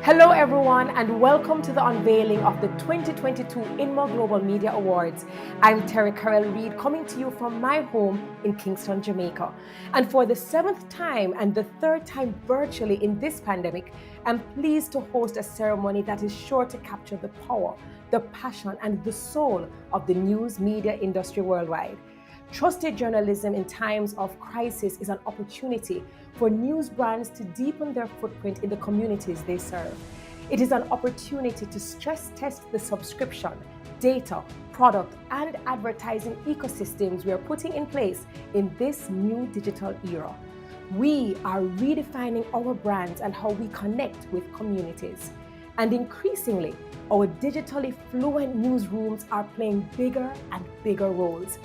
Hello everyone and welcome to the unveiling of the 2022 INMA Global Media Awards. I'm Terry Carell Reed coming to you from my home in Kingston, Jamaica. And for the 7th time and the 3rd time virtually in this pandemic, I'm pleased to host a ceremony that is sure to capture the power, the passion and the soul of the news media industry worldwide. Trusted journalism in times of crisis is an opportunity for news brands to deepen their footprint in the communities they serve. It is an opportunity to stress test the subscription, data, product, and advertising ecosystems we are putting in place in this new digital era. We are redefining our brands and how we connect with communities. And increasingly, our digitally fluent newsrooms are playing bigger and bigger roles.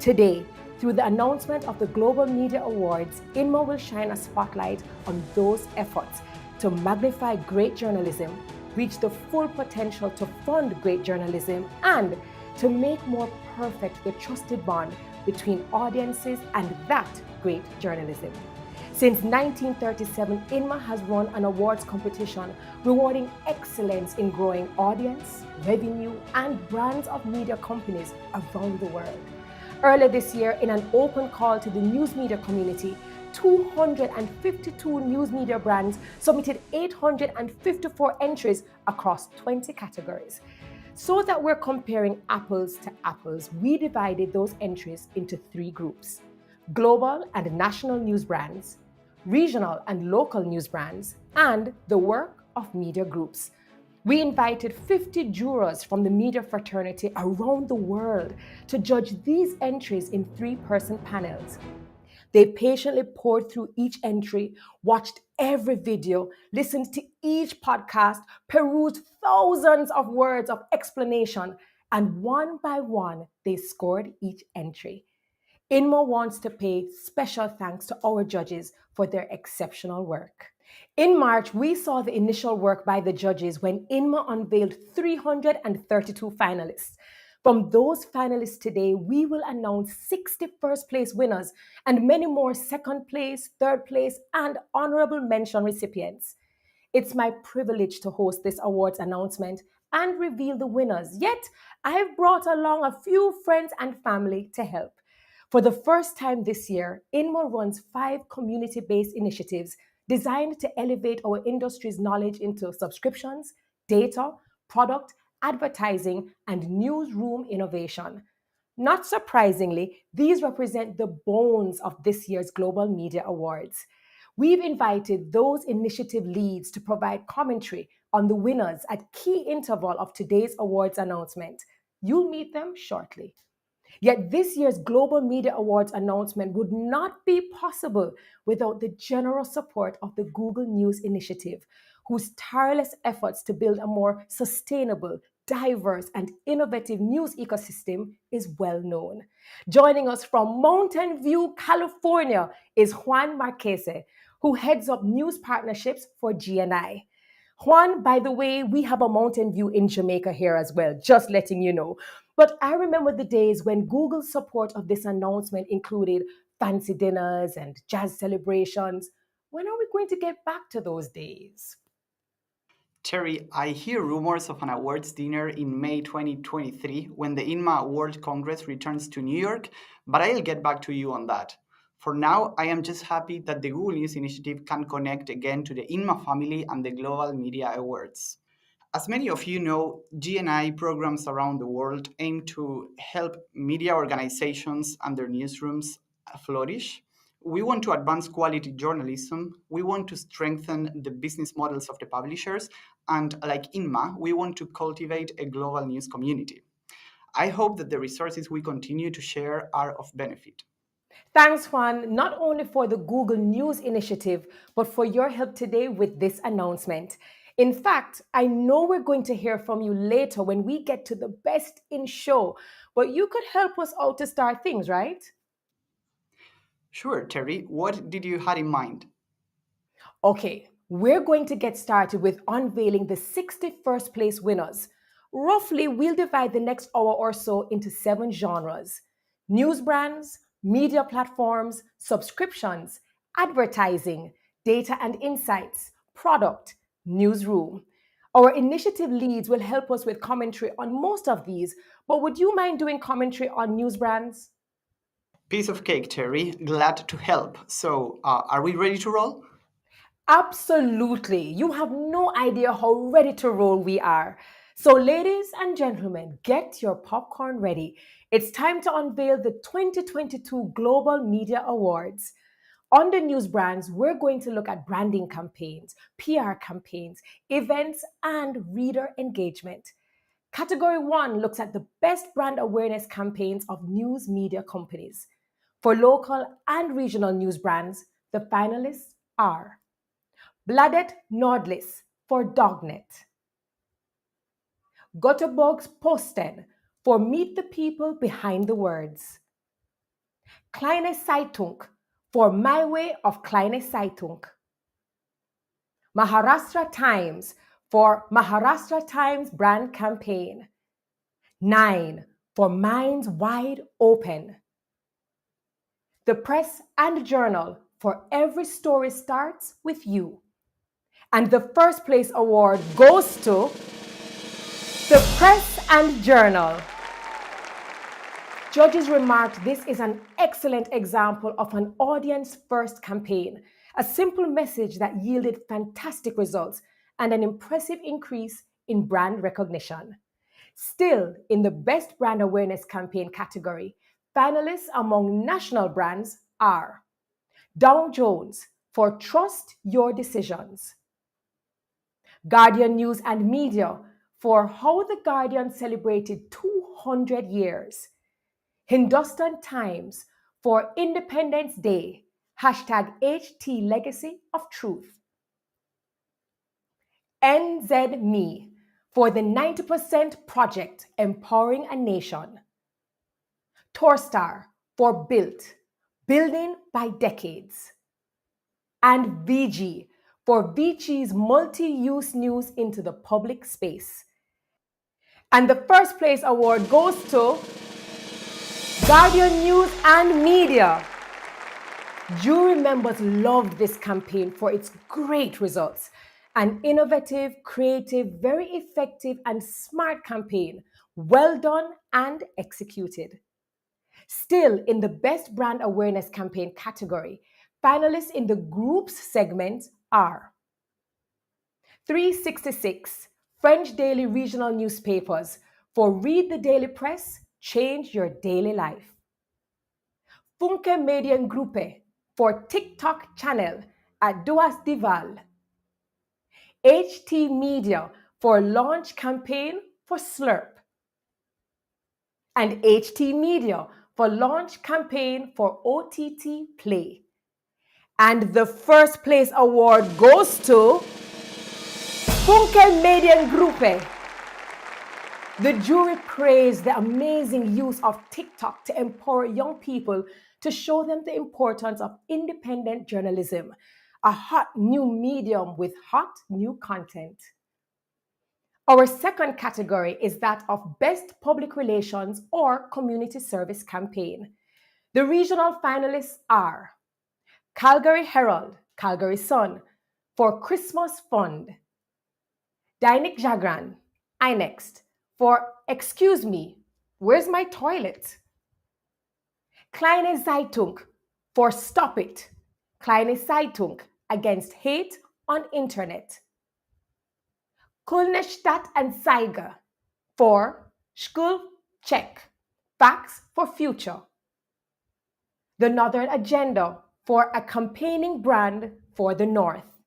Today, through the announcement of the Global Media Awards, INMA will shine a spotlight on those efforts to magnify great journalism, reach the full potential to fund great journalism, and to make more perfect the trusted bond between audiences and that great journalism. Since 1937, INMA has run an awards competition rewarding excellence in growing audience, revenue, and brands of media companies around the world. Earlier this year, in an open call to the news media community, 252 news media brands submitted 854 entries across 20 categories. So that we're comparing apples to apples, we divided those entries into 3 groups: global and national news brands, regional and local news brands, and the work of media groups. We invited 50 jurors from the media fraternity around the world to judge these entries in 3-person panels. They patiently poured through each entry, watched every video, listened to each podcast, perused thousands of words of explanation, and one by one, they scored each entry. INMA wants to pay special thanks to our judges for their exceptional work. In March, we saw the initial work by the judges when INMA unveiled 332 finalists. From those finalists today, we will announce 60 first-place winners and many more second place, third place, and honorable mention recipients. It's my privilege to host this awards announcement and reveal the winners, yet I've brought along a few friends and family to help. For the first time this year, INMA runs 5 community-based initiatives designed to elevate our industry's knowledge into subscriptions, data, product, advertising, and newsroom innovation. Not surprisingly, these represent the bones of this year's Global Media Awards. We've invited those initiative leads to provide commentary on the winners at key interval of today's awards announcement. You'll meet them shortly. Yet this year's Global Media Awards announcement would not be possible without the generous support of the Google News Initiative, whose tireless efforts to build a more sustainable, diverse, and innovative news ecosystem is well known. Joining us from Mountain View, California is Juan Marquese, who heads up news partnerships for GNI. Juan, by the way, we have a Mountain View in Jamaica here as well, just letting you know. But I remember the days when Google's support of this announcement included fancy dinners and jazz celebrations. When are we going to get back to those days? Terry, I hear rumors of an awards dinner in May 2023 when the INMA World Congress returns to New York, but I'll get back to you on that. For now, I am just happy that the Google News Initiative can connect again to the INMA family and the Global Media Awards. As many of you know, GNI programs around the world aim to help media organizations and their newsrooms flourish. We want to advance quality journalism. We want to strengthen the business models of the publishers. And like INMA, we want to cultivate a global news community. I hope that the resources we continue to share are of benefit. Thanks, Juan, not only for the Google News Initiative, but for your help today with this announcement. In fact, I know we're going to hear from you later when we get to the best in show, but you could help us out to start things, right? Sure, Terry, what did you have in mind? Okay, we're going to get started with unveiling the 61st place winners. Roughly, we'll divide the next hour or so into 7 genres: news brands, media platforms, subscriptions, advertising, data and insights, product, Newsroom. Our initiative leads will help us with commentary on most of these, but would you mind doing commentary on news brands? Piece of cake, Terry. Glad to help. So, are we ready to roll? Absolutely. You have no idea how ready to roll we are. So, ladies and gentlemen, get your popcorn ready. It's time to unveil the 2022 Global Media Awards. On the news brands, we're going to look at branding campaigns, PR campaigns, events, and reader engagement. Category 1 looks at the best brand awareness campaigns of news media companies. For local and regional news brands, the finalists are Bladet Nordlis for Dognet, Göteborgs Posten for Meet the People Behind the Words, Kleine Zeitung for My Way of Kleine Zeitung, Maharashtra Times for Maharashtra Times Brand Campaign, 9 for Minds Wide Open, The Press and Journal for Every Story Starts with You. And the first place award goes to The Press and Journal. Judges remarked this is an excellent example of an audience-first campaign, a simple message that yielded fantastic results and an impressive increase in brand recognition. Still, in the Best Brand Awareness Campaign category, finalists among national brands are Dow Jones for Trust Your Decisions, Guardian News and Media for How the Guardian Celebrated 200 Years, Hindustan Times for Independence Day, hashtag HT Legacy of Truth, NZME for the 90% Project Empowering a Nation, Torstar for Built, Building by Decades, and VG for Vichi's multi-use news into the public space. And the first place award goes to Guardian News and Media. Jury members loved this campaign for its great results. An innovative, creative, very effective, and smart campaign, well done and executed. Still, in the Best Brand Awareness Campaign category, finalists in the groups segment are 366 French daily regional newspapers for Read the Daily Press, Change Your Daily Life, Funke Mediengruppe for TikTok channel at Duas Dival, HT Media for launch campaign for Slurp, and HT Media for launch campaign for OTT Play. And the first place award goes to Funke Mediengruppe. The jury praised the amazing use of TikTok to empower young people to show them the importance of independent journalism, a hot new medium with hot new content. Our second category is that of Best Public Relations or Community Service Campaign. The regional finalists are Calgary Herald, Calgary Sun for Christmas Fund, Dainik Jagran, iNext for Excuse Me, Where's My Toilet? Kleine Zeitung for Stop It, Kleine Zeitung Against Hate on Internet. Kölner Stadtanzeiger for Schul Check, Facts for Future. The Northern Agenda for a campaigning brand for the North.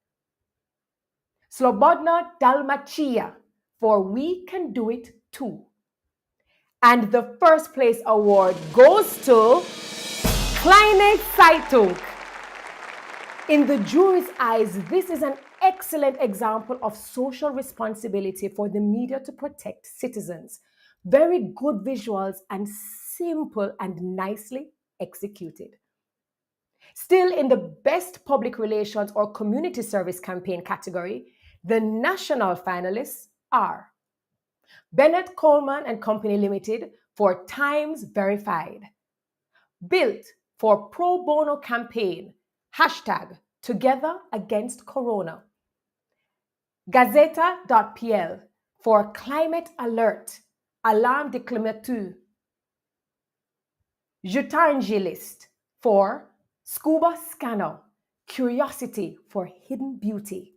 Slobodna Dalmatia for We Can Do It Too. And the first place award goes to Kleine Zeitung. In the jury's eyes, this is an excellent example of social responsibility for the media to protect citizens. Very good visuals and simple and nicely executed. Still in the Best Public Relations or Community Service Campaign category, the national finalists are Bennett Coleman and Company Limited for Times Verified, Built for Pro Bono Campaign, hashtag Together Against Corona, Gazeta.pl for Climate Alert, Alarme de Climature. Jutangilist for Scuba Scanner, Curiosity for Hidden Beauty.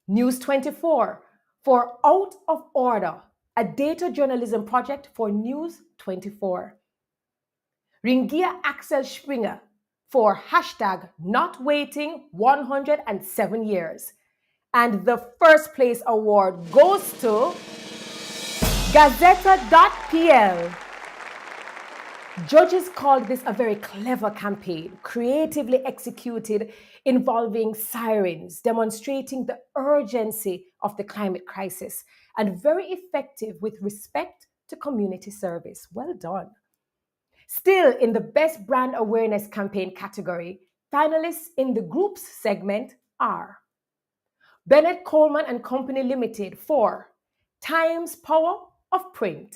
News 24 for Out of Order, a data journalism project for News 24. Ringia Axel Springer for hashtag Not Waiting 107 Years. And the first place award goes to Gazeta.pl. Judges called this a very clever campaign, creatively executed, involving sirens, demonstrating the urgency of the climate crisis, and very effective with respect to community service. Well done. Still, in the Best Brand Awareness Campaign category, finalists in the Groups segment are Bennett Coleman and Company Limited for Times Power of Print,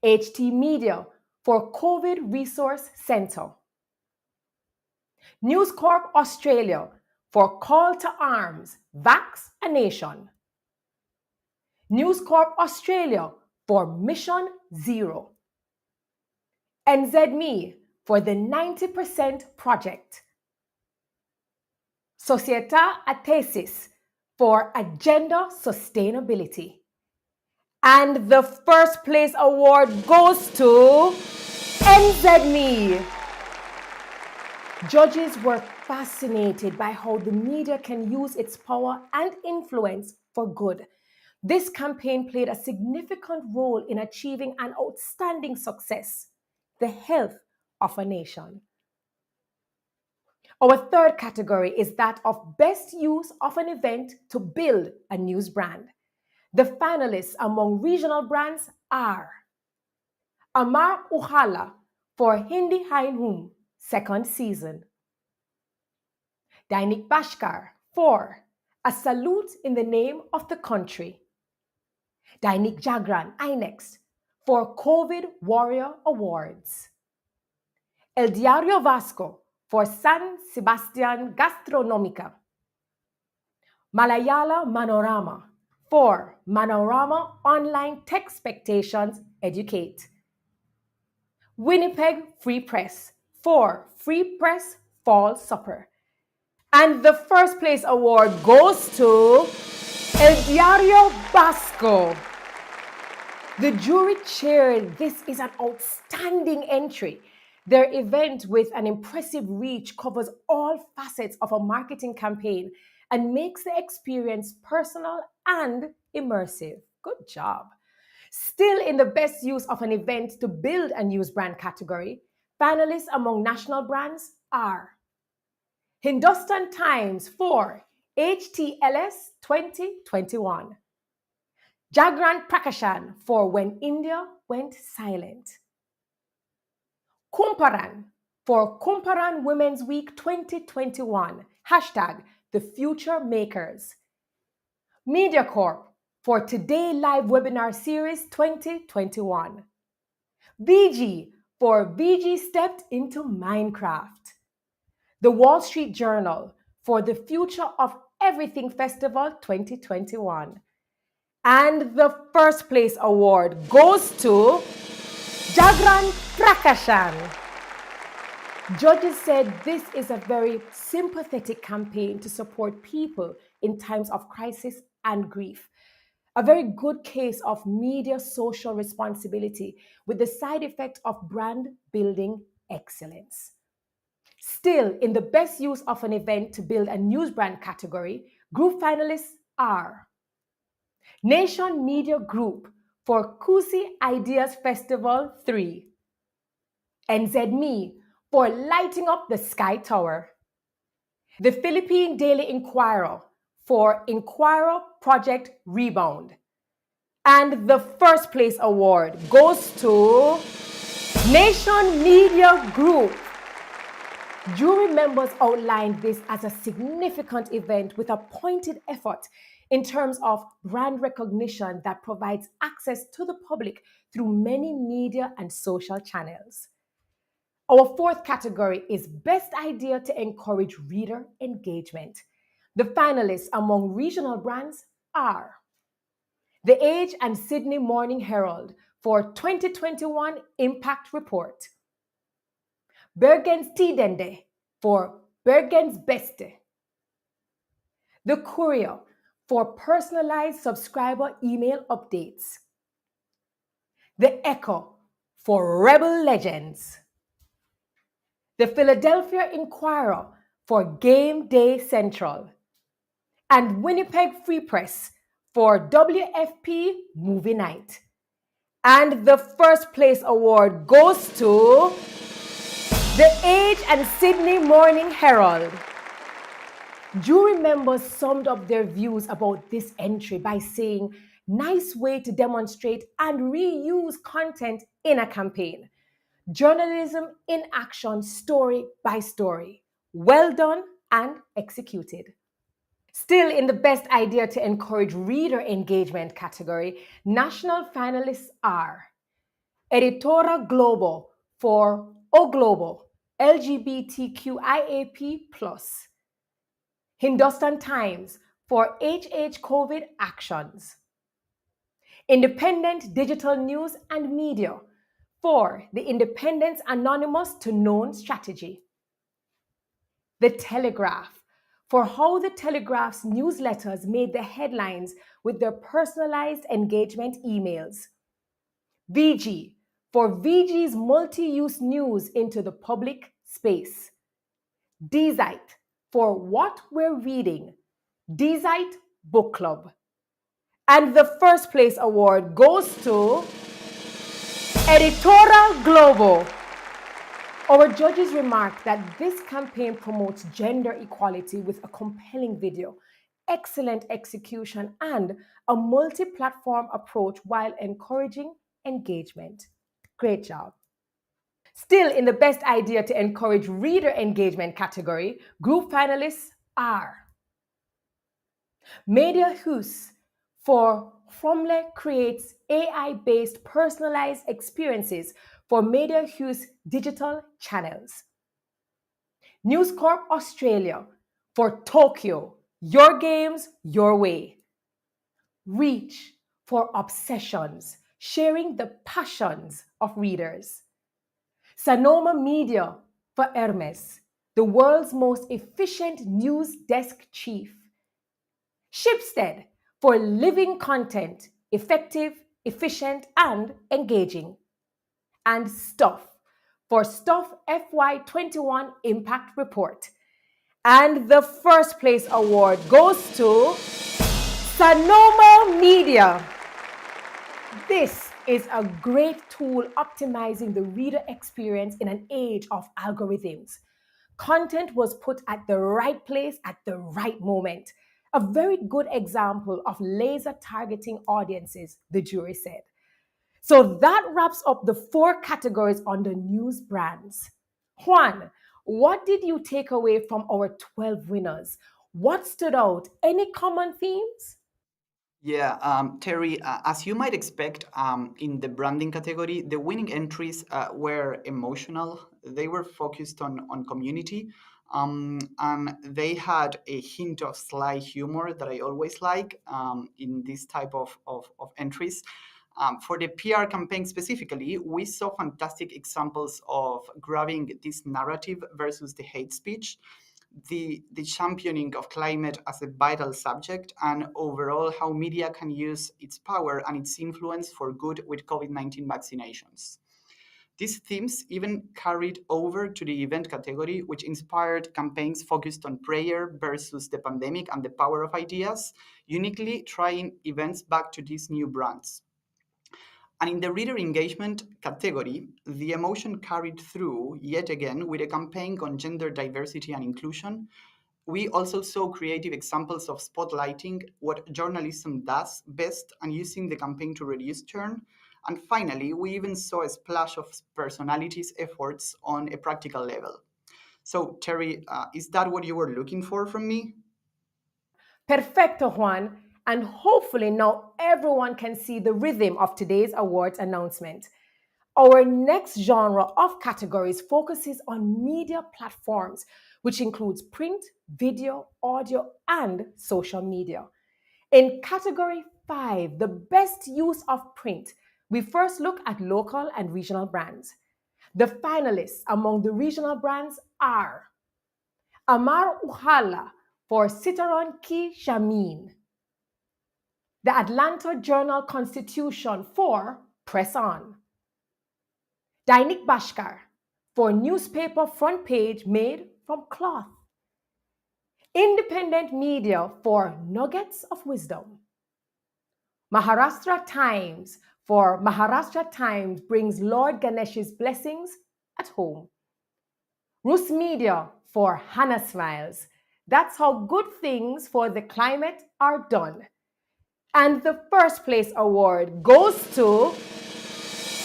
HT Media for COVID Resource Centre, News Corp Australia for Call to Arms, Vax a Nation, News Corp Australia for Mission Zero, NZME for the 90% Project, Societa Athesis for Agenda Sustainability. And the first place award goes to NZME. Judges were fascinated by how the media can use its power and influence for good. This campaign played a significant role in achieving an outstanding success, the health of a nation. Our third category is that of best use of an event to build a news brand. The finalists among regional brands are Amar Ujala for Hindi Hainhum, second season. Dainik Bashkar for A Salute in the Name of the Country. Dainik Jagran INEX for COVID Warrior Awards. El Diario Vasco for San Sebastian Gastronomica. Malayala Manorama for Manorama Online Tech Expectations Educate. Winnipeg Free Press for Free Press Fall Supper. And the first place award goes to El Diario Vasco. The jury cheered. This is an outstanding entry. Their event with an impressive reach covers all facets of a marketing campaign and makes the experience personal and immersive. Good job. Still in the best use of an event to build a news brand category, finalists among national brands are Hindustan Times for HTLS 2021. Jagran Prakashan for When India Went Silent. Kumparan for Kumparan Women's Week 2021. Hashtag The Future Makers. MediaCorp for Today Live Webinar Series 2021. VG for VG Stepped into Minecraft. The Wall Street Journal for the Future of Everything Festival 2021. And the first place award goes to Jagran Prakashan. Judges said this is a very sympathetic campaign to support people in times of crisis and grief. A very good case of media social responsibility with the side effect of brand building excellence. Still, in the best use of an event to build a news brand category, group finalists are Nation Media Group for Kusi Ideas Festival 3. NZME for Lighting Up the Sky Tower. The Philippine Daily Inquirer for Inquirer Project Rebound. And the first place award goes to Nation Media Group. Jury members outlined this as a significant event with a pointed effort in terms of brand recognition that provides access to the public through many media and social channels. Our fourth category is Best Idea to Encourage Reader Engagement. The finalists among regional brands are The Age and Sydney Morning Herald for 2021 Impact Report, Bergens Tidende for Bergens Beste, The Courier for personalized subscriber email updates, The Echo for Rebel Legends, The Philadelphia Inquirer for Game Day Central, and Winnipeg Free Press for WFP Movie Night. And the first place award goes to The Age and Sydney Morning Herald. Jury members summed up their views about this entry by saying, nice way to demonstrate and reuse content in a campaign. Journalism in action, story by story. Well done and executed. Still in the best idea to encourage reader engagement category, national finalists are Editora Globo for O Globo, LGBTQIAP+, Hindustan Times for HH COVID actions, Independent Digital News and Media for the Independence Anonymous to Known strategy, The Telegraph for how the Telegraph's newsletters made the headlines with their personalized engagement emails, VG for VG's multi-use news into the public space, Dzite for what we're reading, Dzite Book Club. And the first place award goes to Editora Globo. Our judges remarked that this campaign promotes gender equality with a compelling video, excellent execution, and a multi-platform approach while encouraging engagement. Great job. Still in the best idea to encourage reader engagement category, group finalists are Mediahus for Fromle creates AI-based personalized experiences for Mediahus digital channels. News Corp Australia for Tokyo, your games, your way. Reach for Obsessions, sharing the passions of readers. Sanoma Media for Hermes, the world's most efficient news desk chief. Shipstead for living content, effective, efficient, and engaging. And Stuff for Stuff FY21 Impact Report. And the first place award goes to Sanoma Media. This is a great tool optimizing the reader experience in an age of algorithms. Content was put at the right place at the right moment. A very good example of laser targeting audiences, the jury said. So that wraps up the 4 categories under news brands. Juan, what did you take away from our 12 winners? What stood out? Any common themes? Yeah, Terry, as you might expect, in the branding category, the winning entries were emotional. They were focused on community, and they had a hint of sly humor that I always like in this type of entries. For the PR campaign specifically, we saw fantastic examples of grabbing this narrative versus the hate speech, the championing of climate as a vital subject, and overall how media can use its power and its influence for good with COVID-19 vaccinations. These themes even carried over to the event category, which inspired campaigns focused on prayer versus the pandemic and the power of ideas, uniquely trying events back to these new brands. And in the reader engagement category, the emotion carried through yet again with a campaign on gender diversity and inclusion. We also saw creative examples of spotlighting what journalism does best and using the campaign to reduce churn. And finally, we even saw a splash of personalities' efforts on a practical level. So, Terry, is that what you were looking for from me? Perfecto, Juan. And hopefully now everyone can see the rhythm of today's awards announcement. Our next genre of categories focuses on media platforms, which includes print, video, audio, and social media. In category 5, the best use of print, we first look at local and regional brands. The finalists among the regional brands are Amar Uhala for Citaron Ki Jamin, the Atlanta Journal-Constitution for Press On, Dainik Bashkar for newspaper front page made from cloth, Independent Media for Nuggets of Wisdom, Maharashtra Times for Maharashtra Times brings Lord Ganesh's blessings at home, Rus Media for Hannah Smiles. That's how good things for the climate are done. And the first place award goes to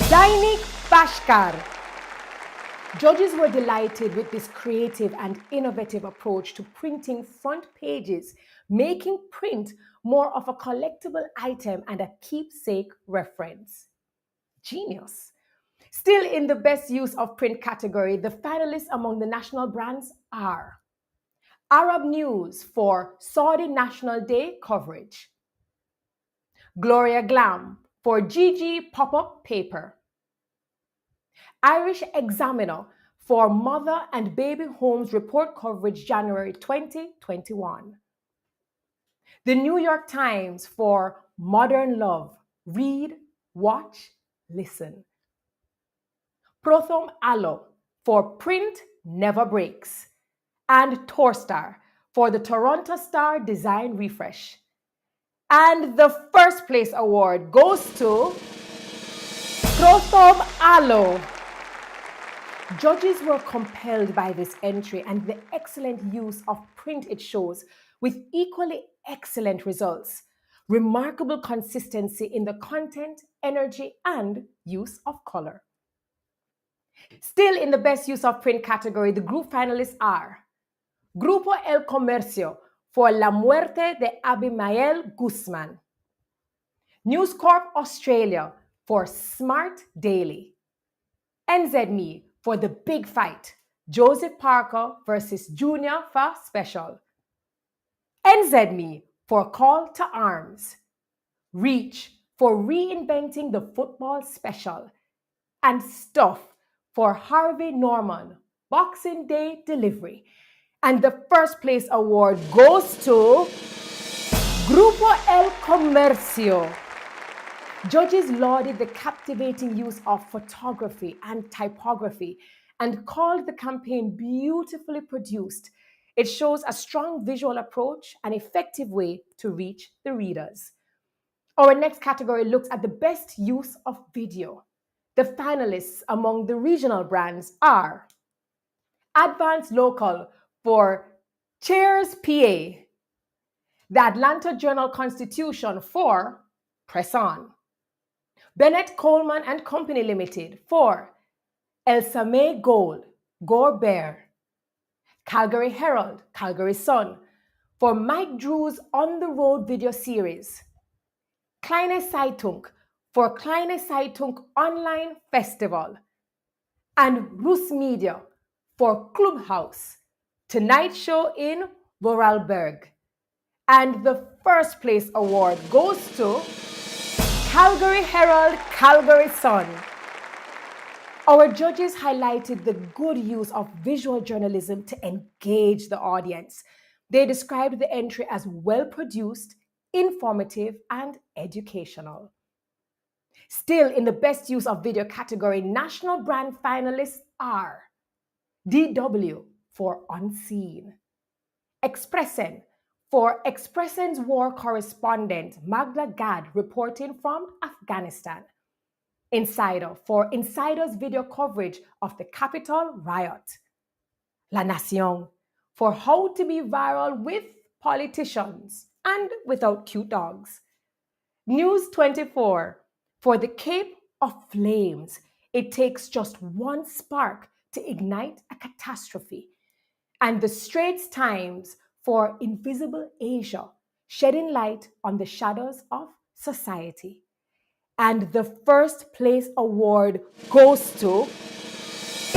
Dainik Bashkar. Judges were delighted with this creative and innovative approach to printing front pages, making print more of a collectible item and a keepsake reference. Genius. Still in the best use of print category, the finalists among the national brands are Arab News for Saudi National Day coverage, Gloria Glam for GG pop-up paper, Irish Examiner for Mother and Baby Homes report coverage January 2021, The New York Times for Modern Love, read, watch, listen, Prothom Aloe for Print Never Breaks, and Torstar for the Toronto Star Design Refresh. And the first place award goes to Prothom Aloe. Judges were compelled by this entry and the excellent use of print it shows, with equally excellent results, remarkable consistency in the content, energy, and use of color. Still in the best use of print category, the group finalists are Grupo El Comercio for La Muerte de Abimael Guzman, News Corp Australia for Smart Daily, NZME for The Big Fight, Joseph Parker versus Junior for Special, NZME for Call to Arms, Reach for Reinventing the Football Special, and Stuff for Harvey Norman Boxing Day Delivery. And the first place award goes to Grupo El Comercio. Judges lauded the captivating use of photography and typography and called the campaign beautifully produced. It shows a strong visual approach, an effective way to reach the readers. Our next category looks at the best use of video. The finalists among the regional brands are Advanced Local for Cheers PA, the Atlanta Journal-Constitution for Press On, Bennett Coleman and Company Limited for El Samay Gold, Gore Bear, Calgary Herald, Calgary Sun for Mike Drew's On the Road video series, Kleine Zeitung for Kleine Zeitung Online Festival, and Rus Media for Clubhouse, Tonight Show in Vorarlberg. And the first place award goes to Calgary Herald, Calgary Sun. Our judges highlighted the good use of visual journalism to engage the audience. They described the entry as well-produced, informative, and educational. Still in the best use of video category, national brand finalists are DW for Unseen, Expressen for Expressen's war correspondent Magda Gad reporting from Afghanistan, Insider for Insider's video coverage of the Capitol riot, La Nation for how to be viral with politicians and without cute dogs, News 24 for the Cape of Flames. It takes just one spark to ignite a catastrophe, and the Straits Times for Invisible Asia, shedding light on the shadows of society. And the first place award goes to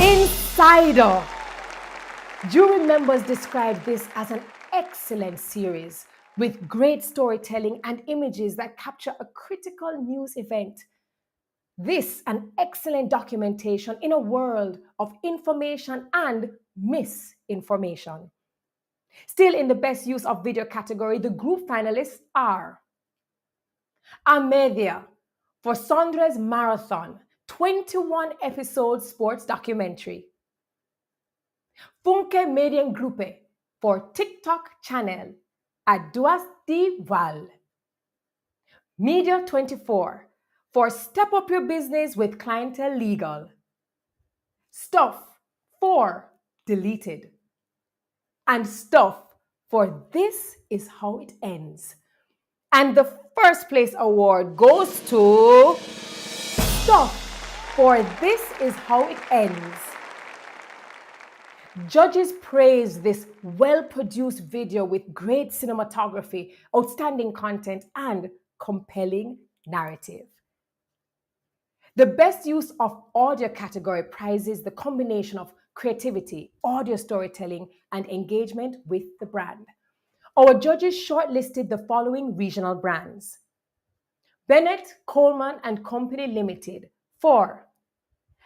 Insider. Jury members described this as an excellent series with great storytelling and images that capture a critical news event. This an excellent documentation in a world of information and misinformation. Still in the best use of video category, the group finalists are Amedia for Sondre's Marathon, 21 episode sports documentary. Funke Mediengruppe for TikTok channel Aduas di Val. Media 24 for Step Up Your Business with Clientele Legal. Stuff for Deleted. And Stuff for This Is How It Ends. And the first place award goes to Stuff for This Is How It Ends. Judges praised this well-produced video with great cinematography, outstanding content, and compelling narrative. The best use of audio category prizes the combination of creativity, audio storytelling, and engagement with the brand. Our judges shortlisted the following regional brands: Bennett, Coleman and Company Limited for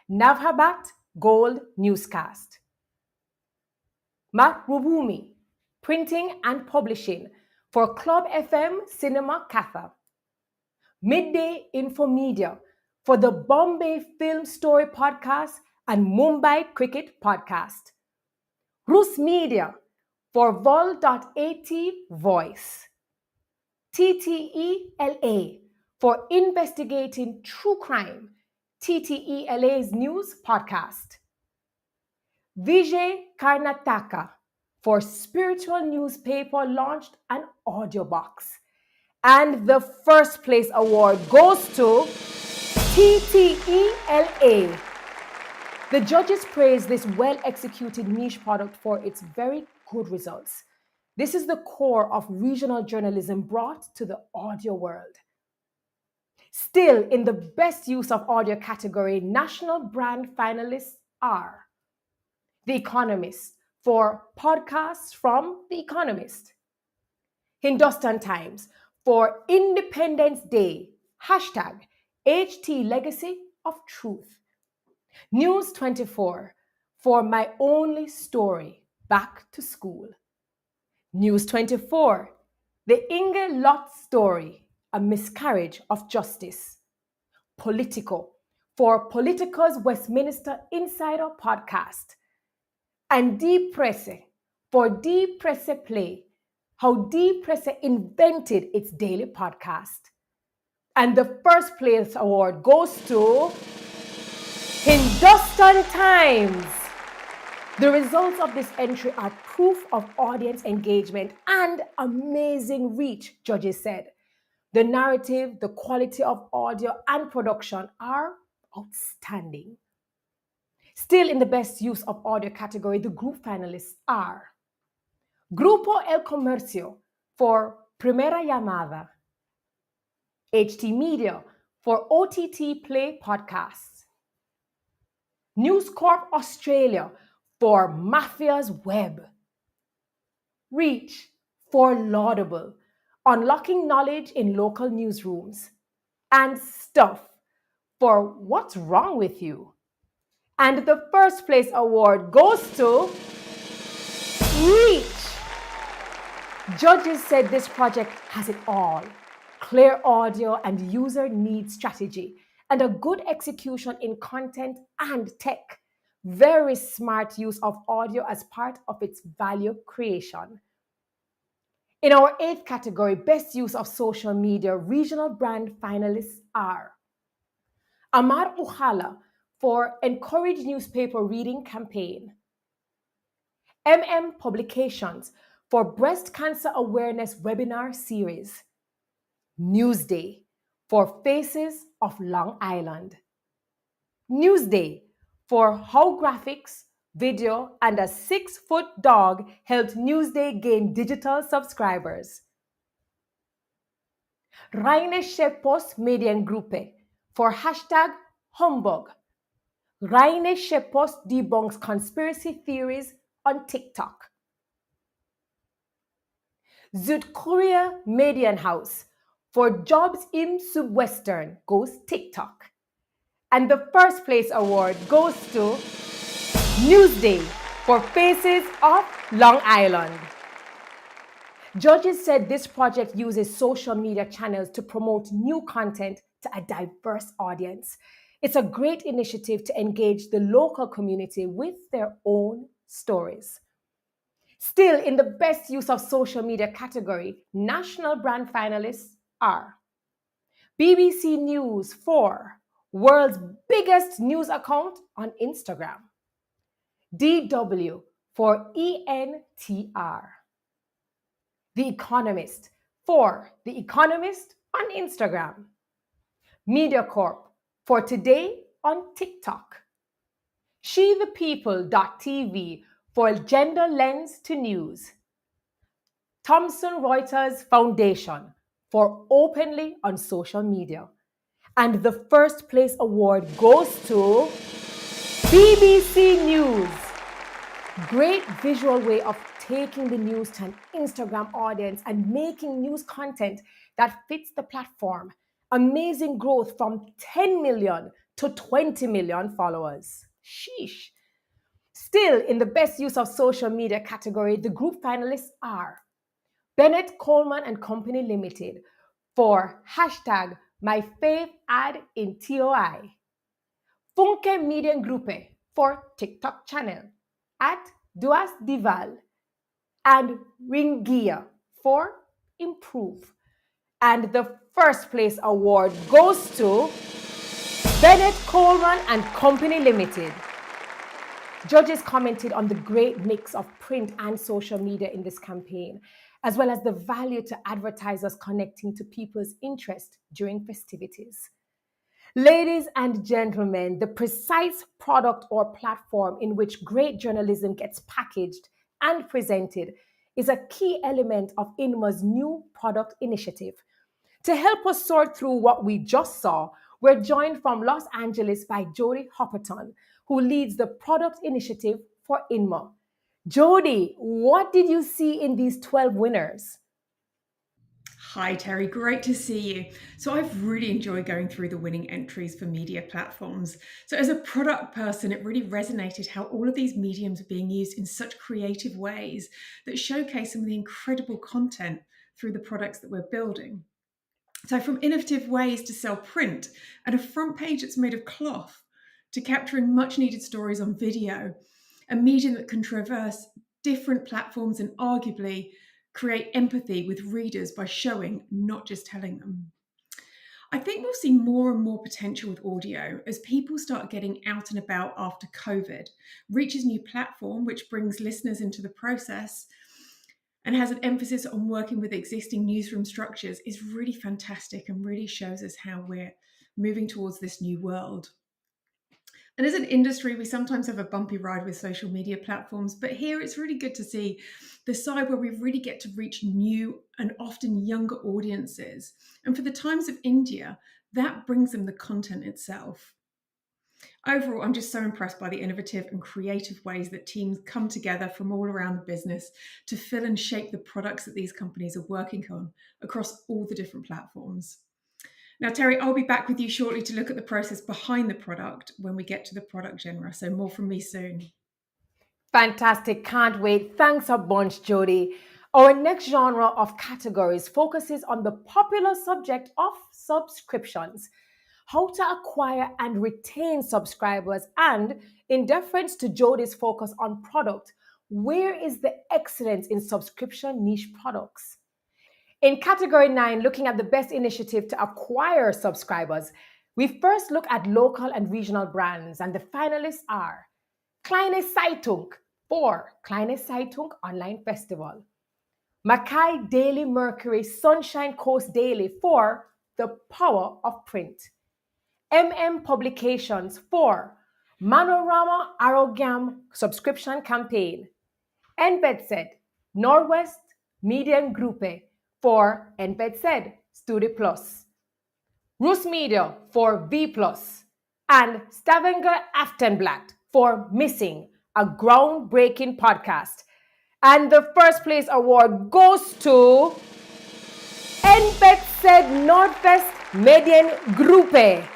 Navhabat Gold Newscast, Marubumi Printing and Publishing for Club FM Cinema Katha, Midday Infomedia for the Bombay Film Story Podcast and Mumbai Cricket Podcast, Rus Media for Vol.at Voice, TTELA for Investigating True Crime, TTELA's News Podcast, Vijay Karnataka for Spiritual Newspaper launched an audiobox. And the first place award goes to TTELA. The judges praised this well-executed niche product for its very good results. This is the core of regional journalism brought to the audio world. Still, in the best use of audio category, national brand finalists are The Economist for podcasts from The Economist, Hindustan Times for Independence Day, hashtag HT Legacy of Truth, News 24 for My Only Story, Back to School, News 24, The Inge Lott Story, A Miscarriage of Justice, Politico for Politico's Westminster Insider Podcast, and Die Presse for Die Presse Play, how Die Presse invented its daily podcast. And the first place award goes to Hindustan Times. The results of this entry are proof of audience engagement and amazing reach, judges said. The narrative, the quality of audio and production are outstanding. Still in the best use of audio category, the group finalists are Grupo El Comercio for Primera Llamada, HT Media for OTT Play Podcasts, News Corp Australia for Mafia's Web, Reach for Laudable, Unlocking Knowledge in Local Newsrooms, and Stuff for What's Wrong with You. And the first place award goes to Reach. Judges said this project has it all: clear audio and user need strategy, and a good execution in content and tech. Very smart use of audio as part of its value creation. In our 8th category, best use of social media, regional brand finalists are Amar Ujala for Encourage Newspaper Reading Campaign, Publications for Breast Cancer Awareness Webinar Series, Newsday for Faces of Long Island, Newsday for How Graphics, Video, and a 6-foot dog helped Newsday gain digital subscribers, Rheinische Post Mediengruppe for hashtag Humbug, Rheinische Post debunks conspiracy theories on TikTok. Südkorea Medienhaus for Jobs im Südwestern goes TikTok. And the first place award goes to Newsday for Faces of Long Island. Judges said this project uses social media channels to promote new content to a diverse audience. It's a great initiative to engage the local community with their own stories. Still, in the best use of social media category, national brand finalists are BBC News for world's biggest news account on Instagram, DW for ENTR, The Economist for The Economist on Instagram, MediaCorp for Today on TikTok, SheThePeople.tv for Gender Lens to News, Thomson Reuters Foundation for Openly on Social Media. And the first place award goes to BBC News. Great visual way of taking the news to an Instagram audience and making news content that fits the platform. Amazing growth from 10 million to 20 million followers. Sheesh. Still, in the best use of social media category, the group finalists are Bennett Coleman and Company Limited for hashtag my fave ad in TOI, Funke Median Gruppe for TikTok channel at Duas Dival, and Ringia for Improve. And the first place award goes to Bennett Coleman and Company Limited. Judges commented on the great mix of print and social media in this campaign, as well as the value to advertisers connecting to people's interest during festivities. Ladies and gentlemen, the precise product or platform in which great journalism gets packaged and presented is a key element of INMA's new product initiative. To help us sort through what we just saw, we're joined from Los Angeles by Jody Hopperton, who leads the product initiative for INMA. Jody, what did you see in these 12 winners? Hi, Terry. Great to see you. So I've really enjoyed going through the winning entries for media platforms. So as a product person, it really resonated how all of these mediums are being used in such creative ways that showcase some of the incredible content through the products that we're building. So from innovative ways to sell print and a front page that's made of cloth to capturing much needed stories on video, a medium that can traverse different platforms and arguably create empathy with readers by showing, not just telling them. I think we'll see more and more potential with audio as people start getting out and about after COVID, reaches new platform which brings listeners into the process and has an emphasis on working with existing newsroom structures is really fantastic and really shows us how we're moving towards this new world. And as an industry, we sometimes have a bumpy ride with social media platforms, but here it's really good to see the side where we really get to reach new and often younger audiences. And for the Times of India, that brings them the content itself. Overall, I'm just so impressed by the innovative and creative ways that teams come together from all around the business to fill and shape the products that these companies are working on across all the different platforms. Now, Terry, I'll be back with you shortly to look at the process behind the product when we get to the product genre. So more from me soon. Fantastic. Can't wait. Thanks a bunch, Jody. Our next genre of categories focuses on the popular subject of subscriptions, how to acquire and retain subscribers, and in deference to Jody's focus on product, where is the excellence in subscription niche products? In category 9, looking at the best initiative to acquire subscribers, we first look at local and regional brands, and the finalists are Kleine Zeitung for Kleine Zeitung Online Festival, Mackay Daily Mercury Sunshine Coast Daily for The Power of Print, Publications for Manorama Arogam Subscription Campaign, NBEDSED Northwest Median Gruppe for NBEDSED Studio Plus, Rus Media for V Plus, and Stavanger Aftenblad for Missing, a groundbreaking podcast. And the first place award goes to NBET Northwest Median Gruppe.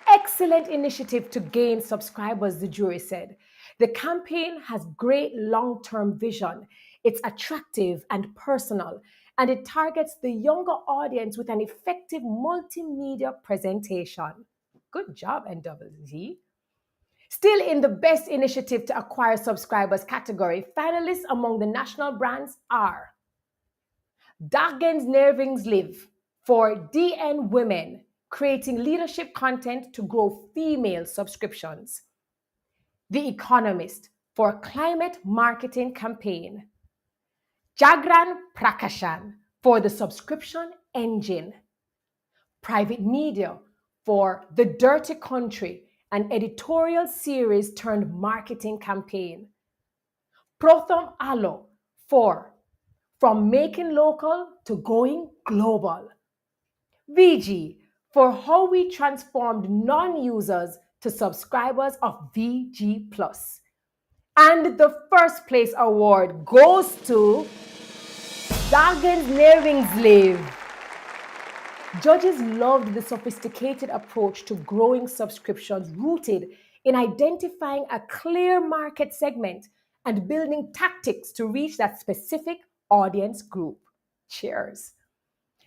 Excellent initiative to gain subscribers, the jury said. The campaign has great long-term vision. It's attractive and personal, and it targets the younger audience with an effective multimedia presentation. Good job, NWG. Still in the best initiative to acquire subscribers category, finalists among the national brands are Dagens Næringsliv for DN Women, creating leadership content to grow female subscriptions. The Economist for climate marketing campaign. Jagran Prakashan for the subscription engine. Private Media for The Dirty Country, an editorial series turned marketing campaign. Prothom Alo for From Making Local to Going Global. VG for how we transformed non-users to subscribers of VG+. And the first place award goes to Dagens Næringsliv. Judges loved the sophisticated approach to growing subscriptions rooted in identifying a clear market segment and building tactics to reach that specific audience group. Cheers.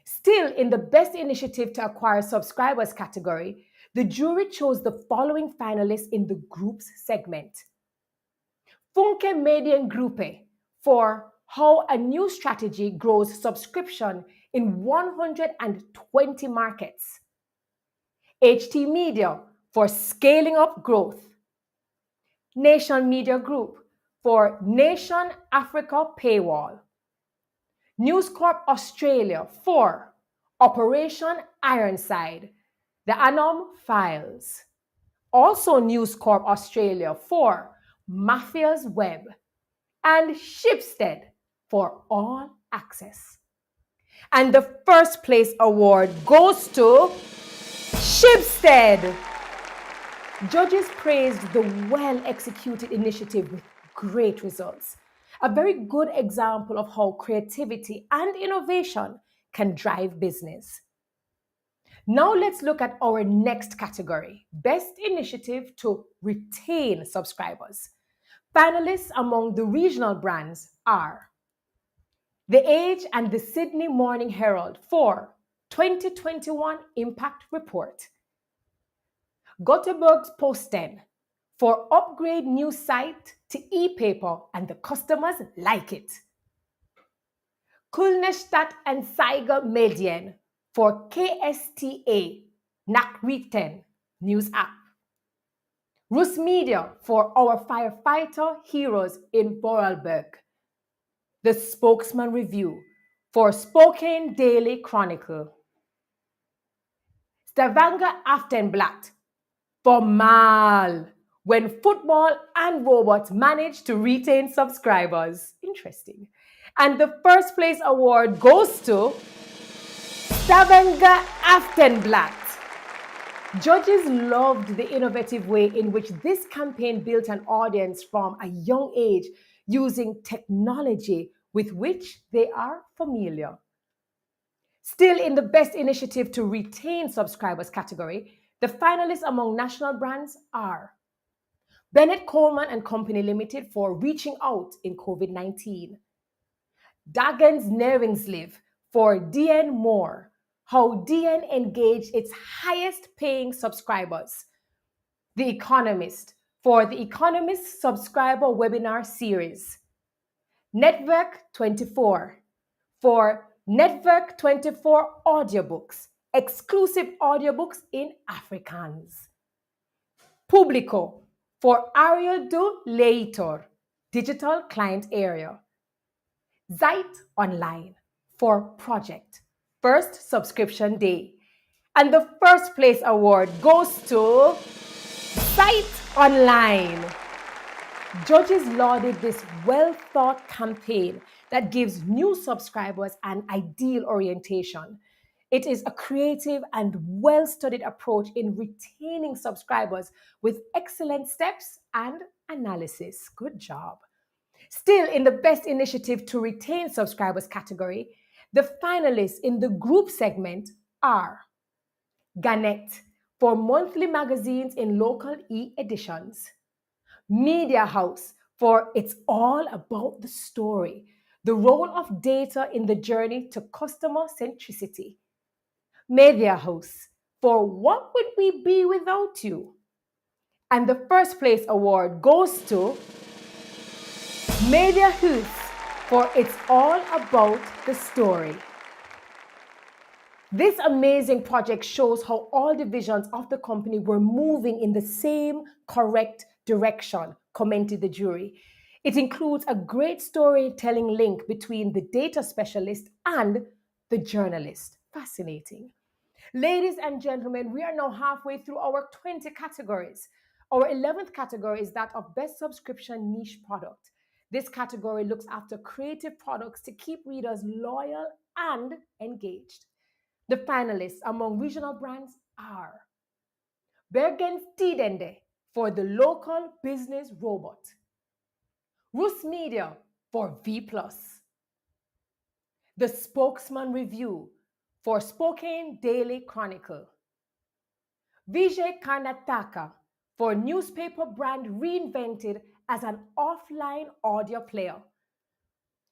Still, in the best initiative to acquire subscribers category, the jury chose the following finalists in the groups segment. Funke Median Gruppe for how a new strategy grows subscription in 120 markets. HT Media for scaling up growth. Nation Media Group for Nation Africa Paywall. News Corp Australia for Operation Ironside, the Anom Files. Also News Corp Australia for Mafia's Web, and Shipstead for All Access. And the first place award goes to Shipstead. Judges praised the well-executed initiative with great results. A very good example of how creativity and innovation can drive business. Now let's look at our next category, Best Initiative to Retain Subscribers. Finalists among the regional brands are The Age and the Sydney Morning Herald for 2021 Impact Report. Göteborgs Posten for upgrade new site to e-paper and the customers like it. Kulnestadt and Saiger Medien for KSTA Nachrichten news app. Rus Media for our firefighter heroes in Vorarlberg. The Spokesman Review for Spokane Daily Chronicle. Stavanger Aftenblad for Mal, when football and robots manage to retain subscribers. Interesting. And the first place award goes to Stavanger Aftenblad. Judges loved the innovative way in which this campaign built an audience from a young age using technology with which they are familiar. Still in the best initiative to retain subscribers category, the finalists among national brands are Bennett Coleman and Company Limited for reaching out in COVID-19. Dagens Næringsliv for DN More, how DN engaged its highest paying subscribers. The Economist for the Economist subscriber webinar series. Network 24 for Network 24 audiobooks, exclusive audiobooks in Afrikaans. Publico for Ariel du Leitor, digital client area. Zeit Online for Project, first subscription day. And the first place award goes to Zeit Online. Judges lauded this well-thought campaign that gives new subscribers an ideal orientation. It is a creative and well-studied approach in retaining subscribers with excellent steps and analysis. Good job. Still, in the best initiative to retain subscribers category, the finalists in the group segment are Gannett for monthly magazines in local e-editions, Media House for It's All About the Story, the role of data in the journey to customer centricity, Media House for What Would We Be Without You? And the first place award goes to Media House for It's All About the Story. This amazing project shows how all divisions of the company were moving in the same correct direction, commented the jury. It includes a great storytelling link between the data specialist and the journalist. Fascinating. Ladies and gentlemen, we are now halfway through our 20 categories. Our 11th category is that of Best Subscription Niche Product. This category looks after creative products to keep readers loyal and engaged. The finalists among regional brands are Bergens Tidende for the local business robot, Rus Media for V+, The Spokesman Review for Spokane Daily Chronicle, Vijay Karnataka for newspaper brand reinvented as an offline audio player.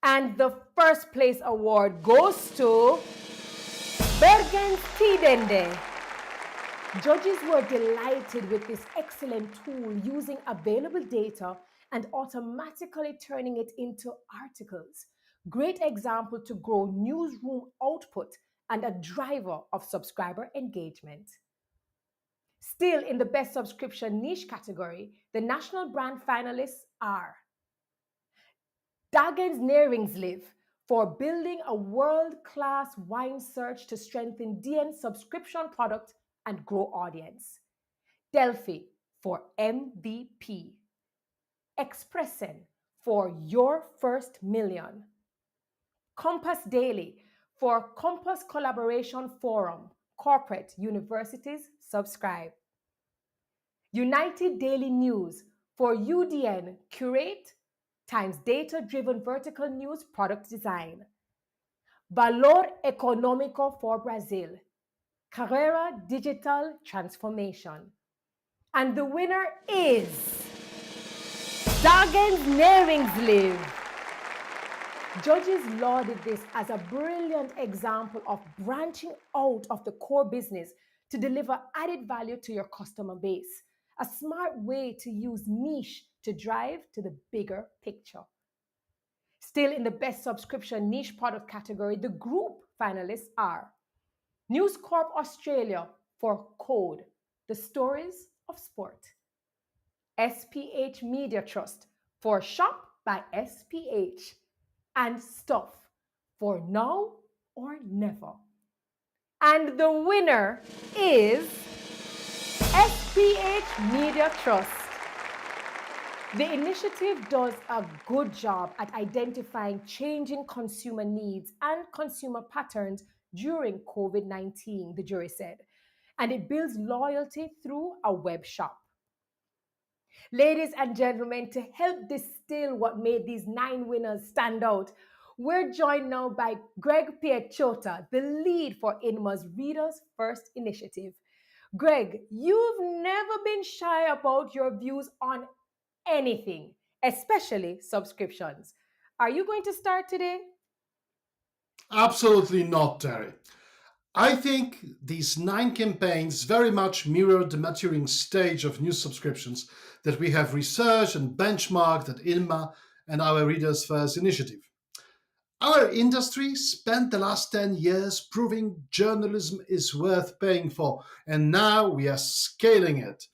And the first place award goes to Bergens Tidende. Judges were delighted with this excellent tool using available data and automatically turning it into articles. Great example to grow newsroom output and a driver of subscriber engagement. Still in the Best Subscription Niche category, the national brand finalists are Dagens Næringsliv for building a world-class wine search to strengthen DN's subscription product and grow audience, Delphi for MVP, Expressen for Your First Million, Compass Daily for Compass Collaboration Forum, Corporate Universities Subscribe, United Daily News for UDN Curate times data-driven vertical news product design, Valor Econômico for Brazil, Carrera Digital Transformation. And the winner is Dagens Næringsliv. Judges lauded this as a brilliant example of branching out of the core business to deliver added value to your customer base. A smart way to use niche to drive to the bigger picture. Still in the Best Subscription Niche Product category, the group finalists are News Corp Australia for Code, the stories of sport, SPH Media Trust for Shop by SPH, and Stuff for Now or Never. And the winner is SPH Media Trust. The initiative does a good job at identifying changing consumer needs and consumer patterns during COVID-19, the jury said, and it builds loyalty through a web shop. Ladies and gentlemen, to help distill what made these 9 winners stand out, we're joined now by Greg Piechota, the lead for INMA's Readers First initiative. Greg, you've never been shy about your views on anything, especially subscriptions. Are you going to start today? Absolutely not, Terry. I think these 9 campaigns very much mirror the maturing stage of news subscriptions that we have researched and benchmarked at INMA and our Readers First initiative. Our industry spent the last 10 years proving journalism is worth paying for, and now we are scaling it.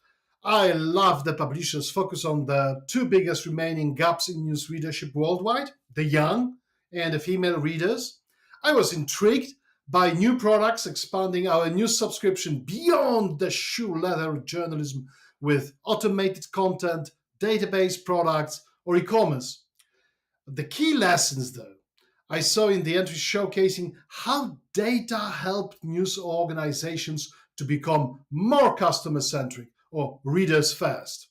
I love that publishers focus on the 2 biggest remaining gaps in news readership worldwide, the young and the female readers. I was intrigued by new products expanding our news subscription beyond the shoe leather journalism with automated content, database products, or e-commerce. The key lessons, though, I saw in the entry showcasing how data helped news organizations to become more customer centric or readers first.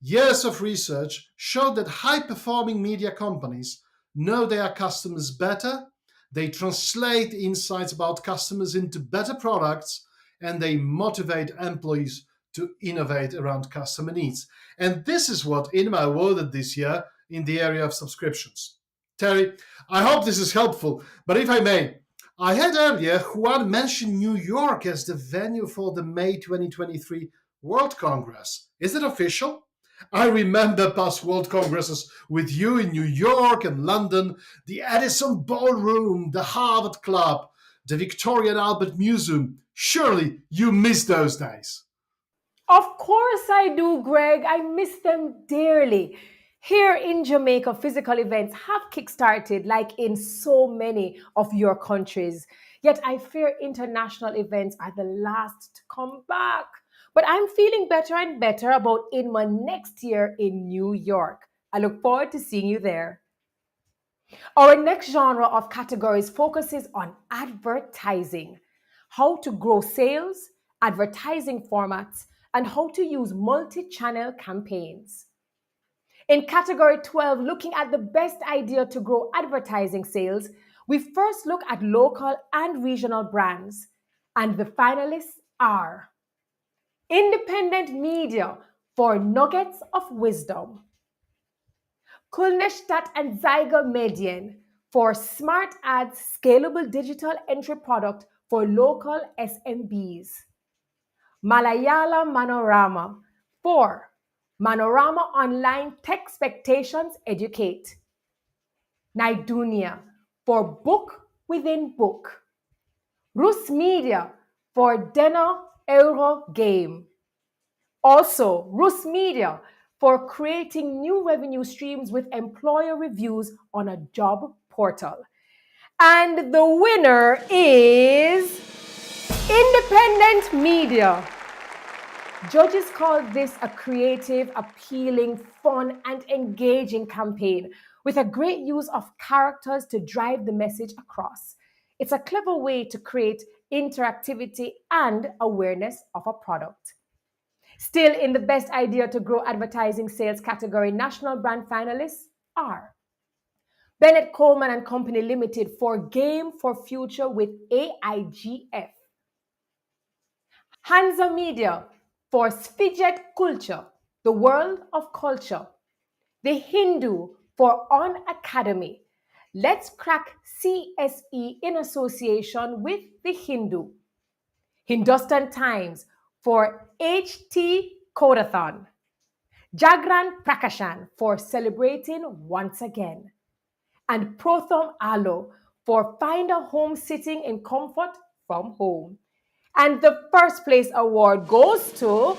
Years of research showed that high performing media companies know their customers better, they translate insights about customers into better products, and they motivate employees to innovate around customer needs. And this is what INMA awarded this year in the area of subscriptions. Terry, I hope this is helpful, but if I may, I had earlier Juan mention New York as the venue for the May 2023 World Congress. Is it official? I remember past World Congresses with you in New York and London, the Edison Ballroom, the Harvard Club, the Victoria and Albert Museum. Surely you miss those days. Of course I do, Greg. I miss them dearly. Here in Jamaica, physical events have kickstarted like in so many of your countries. Yet I fear international events are the last to come back. But I'm feeling better and better about INMA next year in New York. I look forward to seeing you there. Our next genre of categories focuses on advertising, how to grow sales, advertising formats, and how to use multi-channel campaigns. In category 12, looking at the best idea to grow advertising sales, we first look at local and regional brands, and the finalists are independent media for nuggets of wisdom, Kulnestadt and Zyger Medien for smart ads, scalable digital entry product for local SMBs, Malayala Manorama for Manorama Online Tech Expectations Educate, Naidunia for Book Within Book, Rus Media for Deno Euro Game. Also, Rus Media for creating new revenue streams with employer reviews on a job portal. And the winner is Independent Media. Judges call this a creative, appealing, fun, and engaging campaign with a great use of characters to drive the message across. It's a clever way to create interactivity and awareness of a product. Still in the best idea to grow advertising sales category, national brand finalists are Bennett Coleman and Company Limited for Game for Future with AIGF, Hansa Media for Svijet Culture, the world of culture, The Hindu for On Academy, Let's Crack CSE in association with The Hindu, Hindustan Times for HT Codathon, Jagran Prakashan for celebrating once again, and Prothom Alo for find a home sitting in comfort from home. And the first place award goes to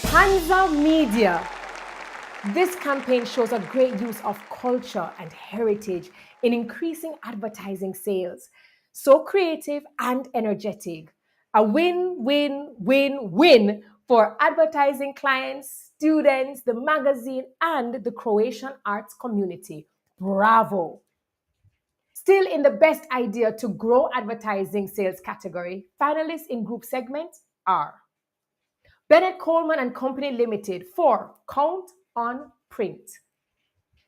Hansa Media. This campaign shows a great use of culture and heritage in increasing advertising sales. So creative and energetic. A win-win-win-win for advertising clients, students, the magazine, and the Croatian arts community. Bravo! Still in the best idea to grow advertising sales category, finalists in group segment are Bennett Coleman and Company Limited for Count on Print,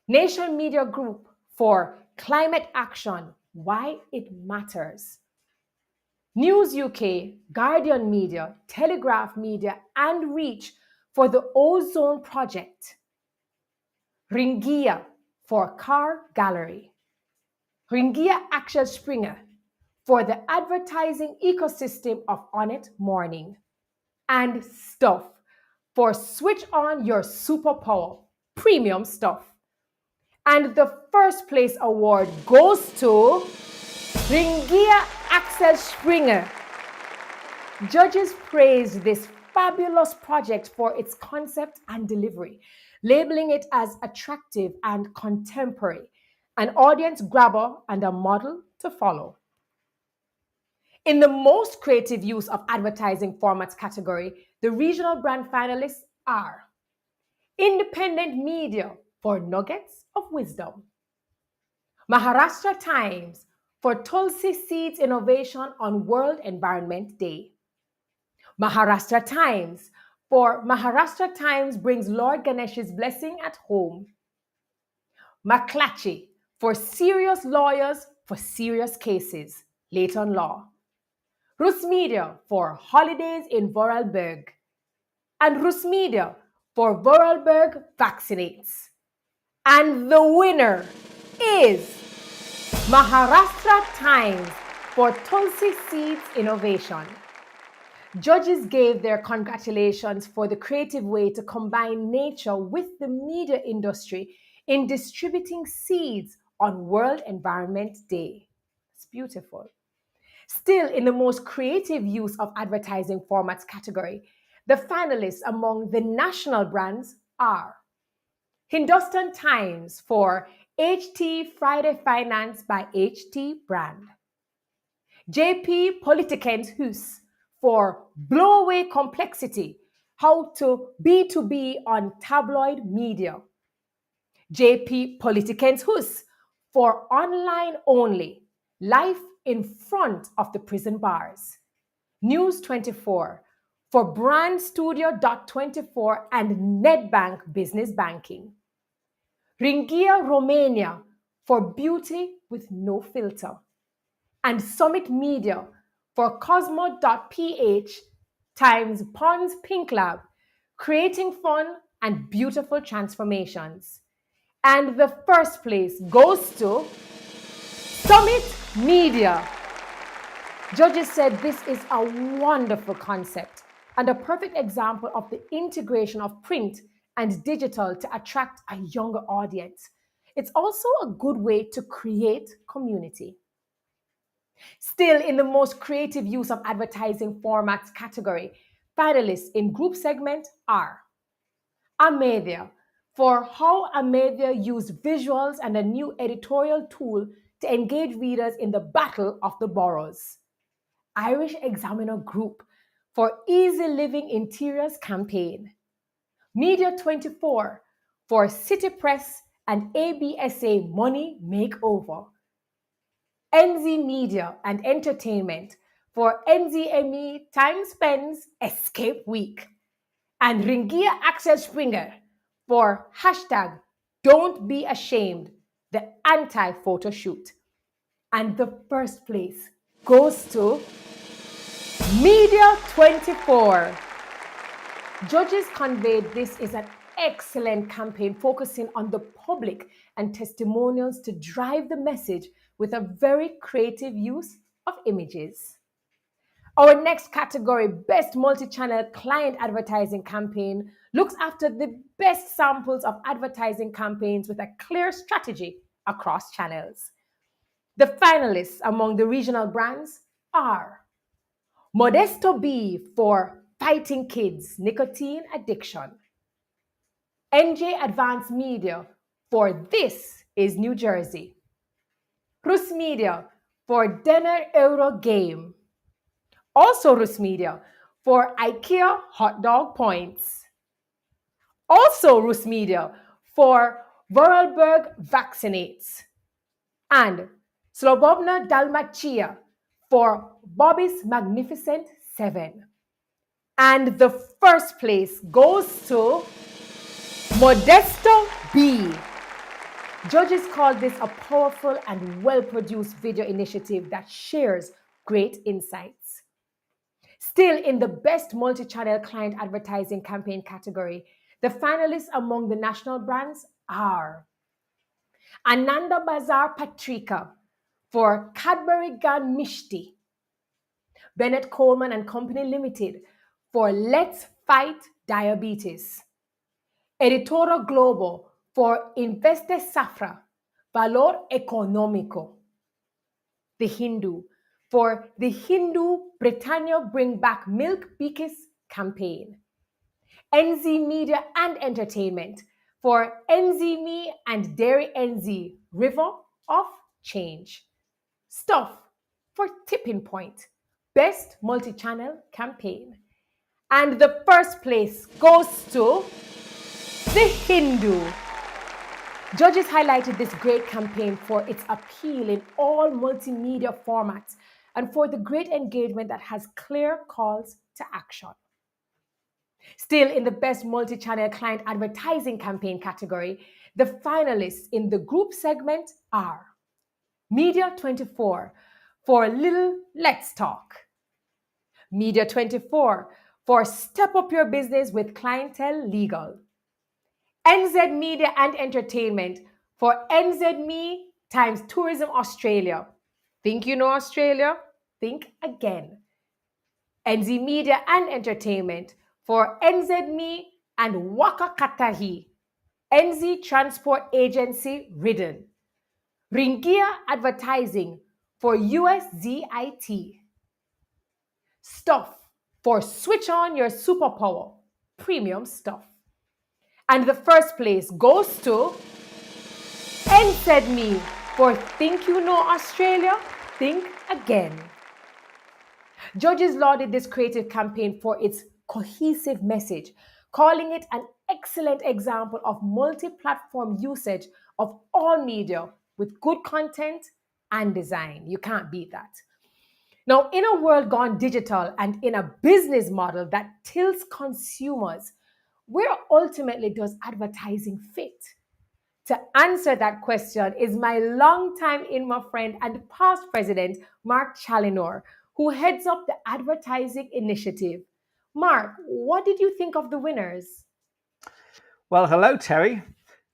Nation Media Group for Climate Action, Why It Matters, News UK, Guardian Media, Telegraph Media, and Reach for the Ozone Project, Ringia for Car Gallery, Ringia Axel Springer for the advertising ecosystem of Onnit Morning, and Stuff for Switch On Your Superpower Premium Stuff. And the first place award goes to Ringia Axel Springer. Judges praised this fabulous project for its concept and delivery, labeling it as attractive and contemporary, an audience grabber and a model to follow. In the most creative use of advertising formats category, the regional brand finalists are Independent Media for Nuggets of Wisdom, Maharashtra Times for Tulsi Seeds Innovation on World Environment Day. Maharashtra Times for Maharashtra Times brings Lord Ganesh's blessing at home. McClatchy for serious lawyers for serious cases, Leighton Law. Rus Media for holidays in Vorarlberg. And Rus Media for Vorarlberg vaccinates. And the winner is Maharashtra Times for Tulsi Seeds Innovation. Judges gave their congratulations for the creative way to combine nature with the media industry in distributing seeds on World Environment Day. It's beautiful. Still, in the most creative use of advertising formats category, the finalists among the national brands are Hindustan Times for HT Friday Finance by HT Brand, JP Politikens Hus for Blow Away Complexity, How to B2B on Tabloid Media, JP Politikens Hus for Online Only, Life in Front of the Prison Bars, News 24 for Brand Studio.24 and Nedbank Business Banking, Ringia Romania for Beauty with No Filter, and Summit Media for Cosmo.ph times Pons Pink Lab, creating fun and beautiful transformations. And the first place goes to Summit Media. Judges said this is a wonderful concept and a perfect example of the integration of print and digital to attract a younger audience. It's also a good way to create community. Still, in the most creative use of advertising formats category, finalists in group segment are Amedia for how Amedia used visuals and a new editorial tool to engage readers in the battle of the boroughs. Irish Examiner Group for Easy Living Interiors campaign. Media 24 for City Press and ABSA Money Makeover. NZ Media and Entertainment for NZME Time Spends Escape Week. And Ringia Axel Springer for hashtag Don't Be Ashamed, the anti-photo shoot. And the first place goes to Media 24. Judges conveyed this is an excellent campaign focusing on the public and testimonials to drive the message with a very creative use of images. Our next category, Best Multi-Channel Client Advertising Campaign, looks after the best samples of advertising campaigns with a clear strategy across channels. The finalists among the regional brands are Modesto B for Fighting Kids Nicotine Addiction, NJ Advanced Media for This is New Jersey, Rus Media for Dinner Euro Game, also Rus Media for IKEA Hot Dog Points, also Rus Media for Vorarlberg Vaccinates, and Slobodna Dalmatia for Bobby's Magnificent 7. And the first place goes to Modesto B. Judges called this a powerful and well-produced video initiative that shares great insights. Still, in the Best Multi-Channel Client Advertising Campaign category, the finalists among the national brands are Ananda Bazar Patrika for Cadbury Gan Mishti, Bennett Coleman and Company Limited for Let's Fight Diabetes, Editora Globo for Investe Safra, Valor Económico, The Hindu for the Hindu Britannia Bring Back Milk Bikis campaign, NZ Media and Entertainment for NZME and Dairy NZ River of Change, Stuff for Tipping Point, Best Multi-Channel Campaign. And the first place goes to The Hindu. Judges highlighted this great campaign for its appeal in all multimedia formats and for the great engagement that has clear calls to action. Still in the best multi-channel client advertising campaign category, the finalists in the group segment are Media 24 for Little Let's Talk, Media 24 for Step Up Your Business with Clientele Legal, NZ Media and Entertainment for NZME times Tourism Australia. Think you know Australia? Think again. NZ Media and Entertainment for NZME and Waka Katahi, NZ Transport Agency Ridden, Ringia Advertising for USZIT, Stuff for Switch On Your Superpower, Premium Stuff. And the first place goes to NZME for Think You Know Australia? Think again. Judges lauded this creative campaign for its cohesive message, calling it an excellent example of multi-platform usage of all media with good content and design. You can't beat that. Now, in a world gone digital and in a business model that tilts consumers, where ultimately does advertising fit? To answer that question is my longtime INMA friend and past president, Mark Challinor, who heads up the advertising initiative. Mark, what did you think of the winners? Well, hello, Terry.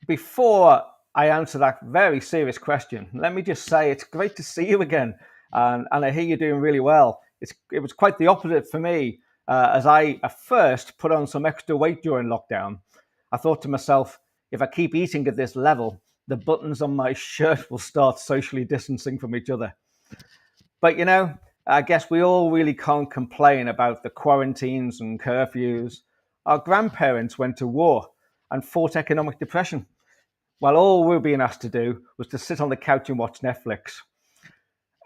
Before I answer that very serious question, let me just say it's great to see you again. And I hear you're doing really well. It was quite the opposite for me, as I at first put on some extra weight during lockdown. I thought to myself, if I keep eating at this level, the buttons on my shirt will start socially distancing from each other. But, you know, I guess we all really can't complain about the quarantines and curfews. Our grandparents went to war and fought economic depression, while all we were being asked to do was to sit on the couch and watch Netflix.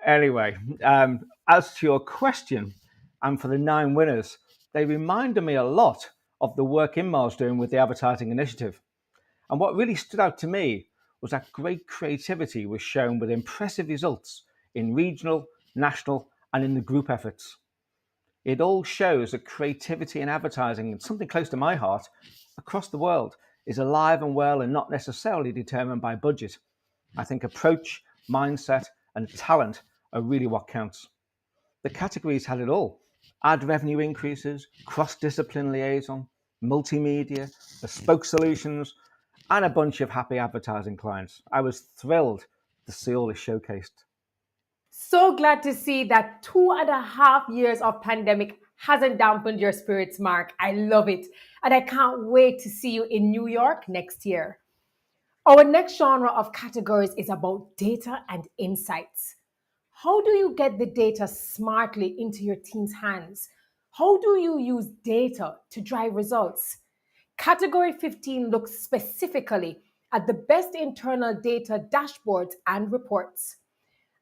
Anyway, as to your question, and for the 9 winners, they reminded me a lot of the work INMA was doing with the advertising initiative. And what really stood out to me was that great creativity was shown with impressive results in regional, national, and in the group efforts. It all shows that creativity in advertising, and something close to my heart, across the world, is alive and well and not necessarily determined by budget. I think approach, mindset, and talent are really what counts. The categories had it all: ad revenue increases, cross-discipline liaison, multimedia, bespoke solutions, and a bunch of happy advertising clients. I was thrilled to see all this showcased. So glad to see that 2.5 years of pandemic hasn't dampened your spirits, Mark. I love it. And I can't wait to see you in New York next year. Our next genre of categories is about data and insights. How do you get the data smartly into your team's hands? How do you use data to drive results? Category 15 looks specifically at the best internal data dashboards and reports.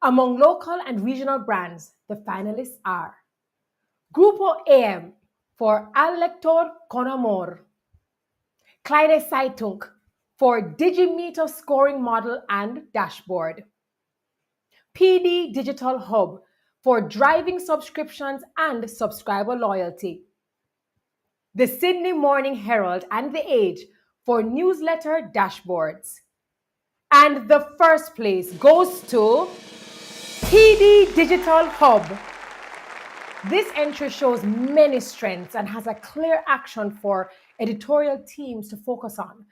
Among local and regional brands, the finalists are Grupo AM for Al Lector con Amor, Kleine Zeitung for Digimeter scoring model and dashboard, PD Digital Hub for driving subscriptions and subscriber loyalty, the Sydney Morning Herald and The Age for newsletter dashboards. And the first place goes to PD Digital Hub. This entry shows many strengths and has a clear action for editorial teams to focus on.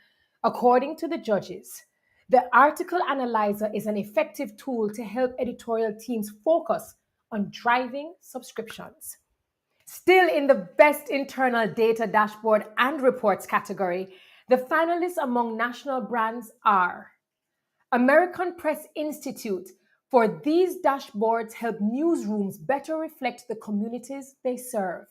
According to the judges, the article analyzer is an effective tool to help editorial teams focus on driving subscriptions. Still in the best internal data dashboard and reports category, the finalists among national brands are American Press Institute, for these dashboards help newsrooms better reflect the communities they serve.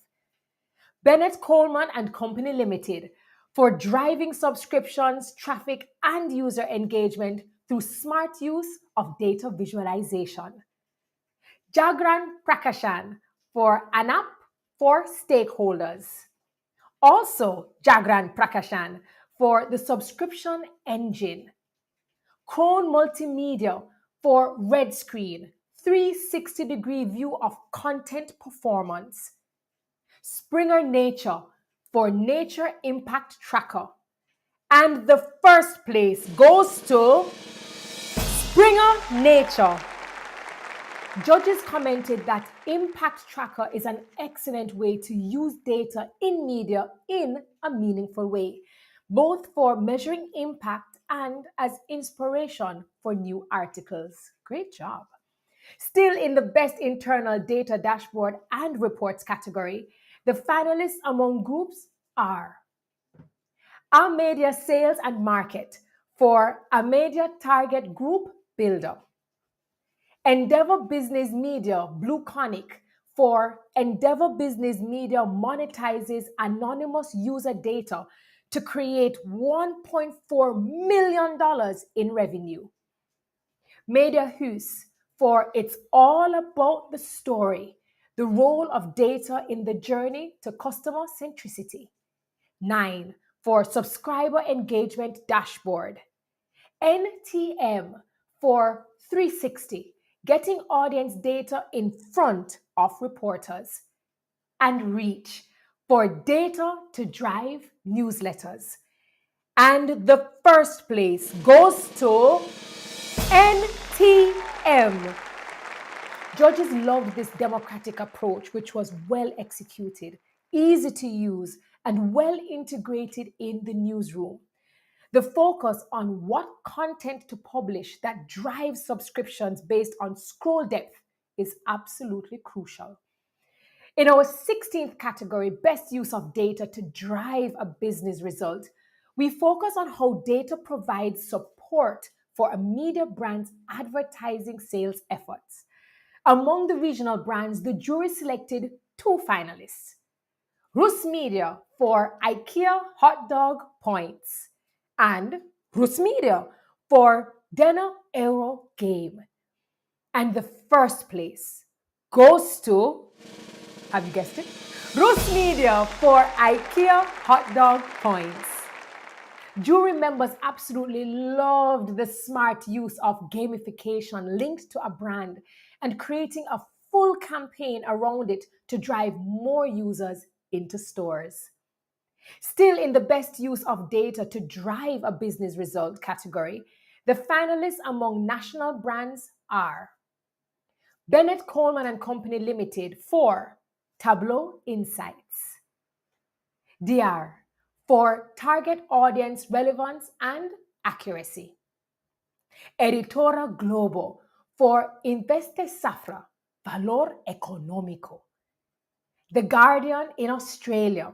Bennett Coleman and Company Limited, for driving subscriptions, traffic, and user engagement through smart use of data visualization. Jagran Prakashan, for an app for stakeholders. Also, Jagran Prakashan, for the subscription engine. Crone Multimedia for Red Screen, 360-degree view of content performance. Springer Nature for Nature Impact Tracker. And the first place goes to Springer Nature. Judges commented that Impact Tracker is an excellent way to use data in media in a meaningful way, both for measuring impact and as inspiration for new articles. Great job. Still in the best internal data dashboard and reports category, the finalists among groups are Our Media Sales and Market for A Media Target Group Builder. Endeavor Business Media Blue Conic for Endeavor Business Media monetizes anonymous user data to create $1.4 million in revenue. Media Hus for It's All About the Story, the role of data in the journey to customer centricity. 9 for Subscriber Engagement Dashboard. NTM for 360, getting audience data in front of reporters. And Reach for data to drive newsletters. And the first place goes to NTM. Judges loved this democratic approach, which was well executed, easy to use, and well integrated in the newsroom. The focus on what content to publish that drives subscriptions based on scroll depth is absolutely crucial. In our 16th category, best use of data to drive a business result, we focus on how data provides support for a media brand's advertising sales efforts. Among the regional brands, the jury selected 2 finalists. Rus Media for IKEA hot dog points and Rus Media for Denner Euro game. And the first place goes to, have you guessed it? Rus Media for IKEA hot dog points. Jury members absolutely loved the smart use of gamification linked to a brand and creating a full campaign around it to drive more users into stores. Still in the best use of data to drive a business result category, the finalists among national brands are Bennett Coleman and Company Limited for Tableau Insights, DR for target audience relevance and accuracy, Editora Globo for Investe Safra, Valor Económico, The Guardian in Australia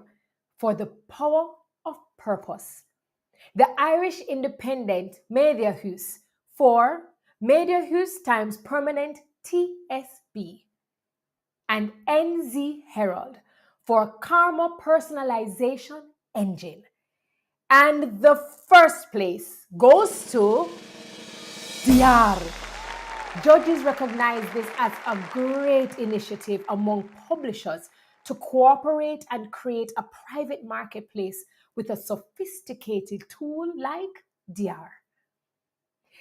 for the power of purpose, the Irish Independent Media Hus for Media Hus times Permanent TSB, and NZ Herald for Karma Personalization Engine. And the first place goes to DR. Judges recognize this as a great initiative among publishers to cooperate and create a private marketplace with a sophisticated tool like DR.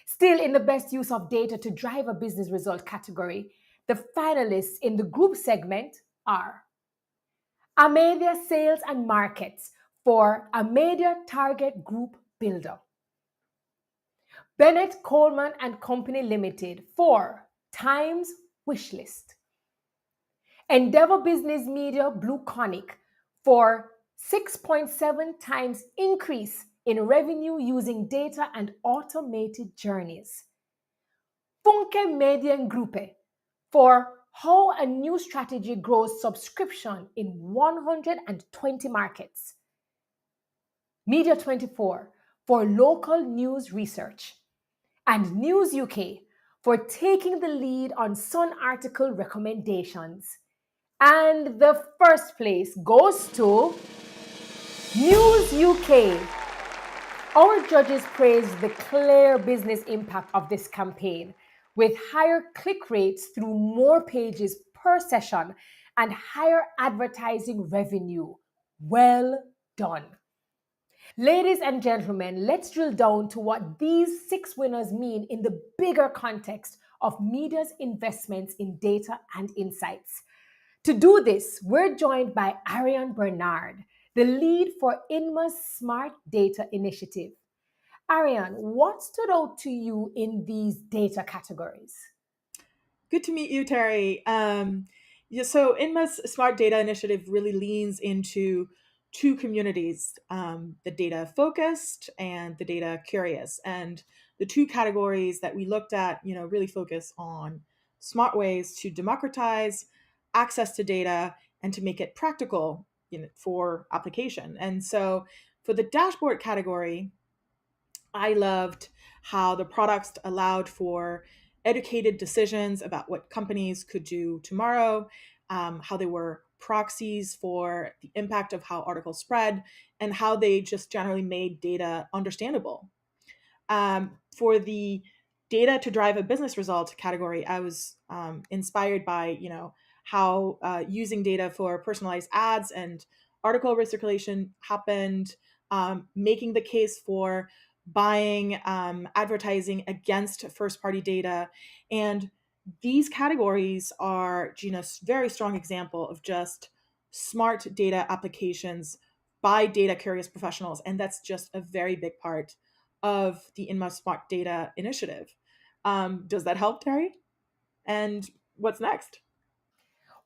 Still in the best use of data to drive a business result category, the finalists in the group segment are A Media Sales and Markets for A Media Target Group Builder, Bennett Coleman and Company Limited for Times Wishlist, Endeavor Business Media Blue Conic for 6.7 times increase in revenue using data and automated journeys, Funke Medien Gruppe for how a new strategy grows subscription in 120 markets, Media 24 for local news research, and News UK for taking the lead on Sun article recommendations. And the first place goes to News UK. Our judges praised the clear business impact of this campaign, with higher click rates through more pages per session and higher advertising revenue. Well done. Ladies and gentlemen, let's drill down to what these 6 winners mean in the bigger context of media's investments in data and insights. To do this, we're joined by Ariane Bernard, the lead for INMA's Smart Data Initiative. Ariane, what stood out to you in these data categories? Good to meet you, Terry. So INMA's Smart Data Initiative really leans into two communities, the data focused and the data curious. And the two categories that we looked at, really focus on smart ways to democratize access to data and to make it practical, for application. And so for the dashboard category, I loved how the products allowed for educated decisions about what companies could do tomorrow, how they were proxies for the impact of how articles spread, and how they just generally made data understandable. For the data to drive a business result category, I was inspired by how using data for personalized ads and article recirculation happened, making the case for buying advertising against first party data. And these categories are very strong example of just smart data applications by data curious professionals. And that's just a very big part of the INMA Smart Data Initiative. Does that help, Terry? And what's next?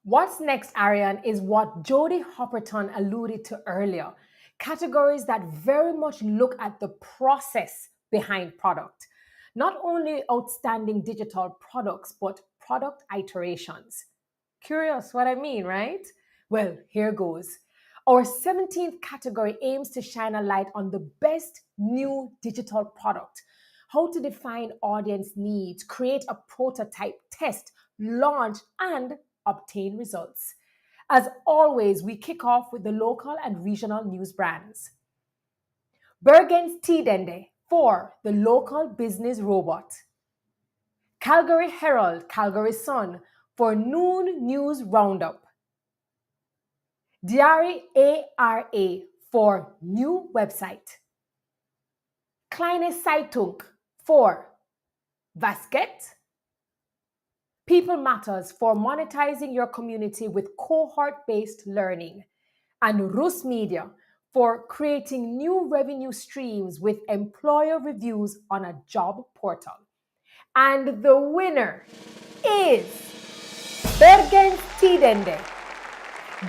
What's next, Ariane, is what Jody Hopperton alluded to earlier. Categories that very much look at the process behind product. Not only outstanding digital products, but product iterations. Curious what I mean, right? Well, here goes. Our 17th category aims to shine a light on the best new digital product, how to define audience needs, create a prototype, test, launch, and obtain results. As always, we kick off with the local and regional news brands. Bergen's Tidende for the local business robot. Calgary Herald, Calgary Sun for noon news roundup. Diary ARA for new website. Kleine Zeitung for Basket. People Matters for monetizing your community with cohort-based learning. And Rus Media for creating new revenue streams with employer reviews on a job portal. And the winner is Bergens Tidende.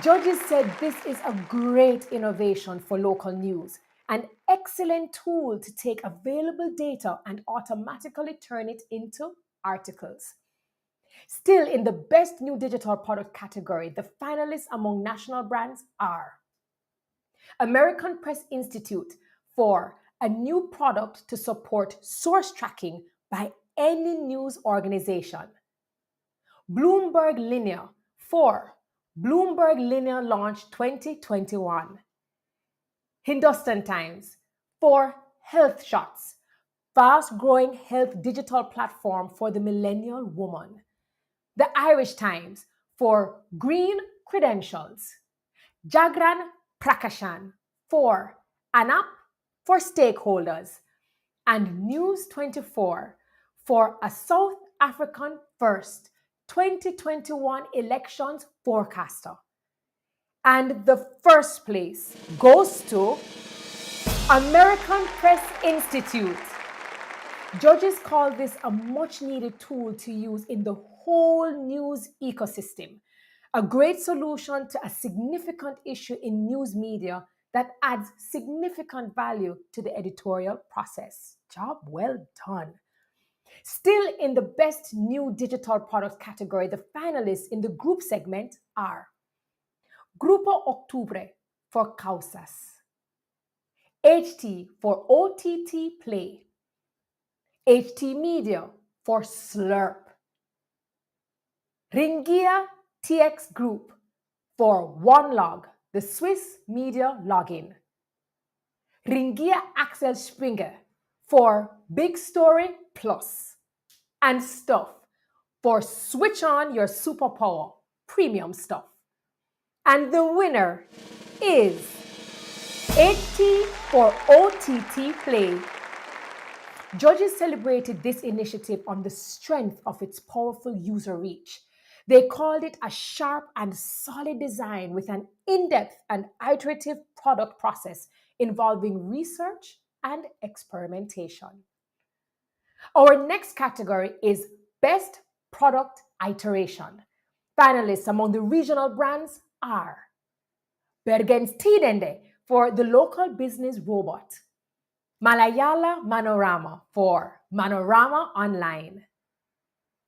Judges said this is a great innovation for local news, an excellent tool to take available data and automatically turn it into articles. Still in the best new digital product category, the finalists among national brands are American Press Institute for a new product to support source tracking by any news organization. Bloomberg Linear for Bloomberg Linear Launch 2021. Hindustan Times for Health Shots, fast-growing health digital platform for the millennial woman. The Irish Times for Green Credentials. Jagran Prakashan for an app for stakeholders. And News 24 for a South African First 2021 elections forecaster. And the first place goes to American Press Institute. Judges call this a much needed tool to use in the whole news ecosystem, a great solution to a significant issue in news media that adds significant value to the editorial process. Job well done. Still in the best new digital product category, the finalists in the group segment are Grupo Octubre for Causas, HT for OTT Play, HT Media for Slurp, Ringia TX Group for OneLog, the Swiss media login, Ringia Axel Springer for Big Story Plus, and Stuff for Switch On Your Superpower premium stuff. And the winner is 8T for OTT Play. Judges celebrated this initiative on the strength of its powerful user reach. They called it a sharp and solid design with an in-depth and iterative product process involving research and experimentation. Our next category is Best Product Iteration. Finalists among the regional brands are Bergenstidende for the local business robot, Malayala Manorama for Manorama Online,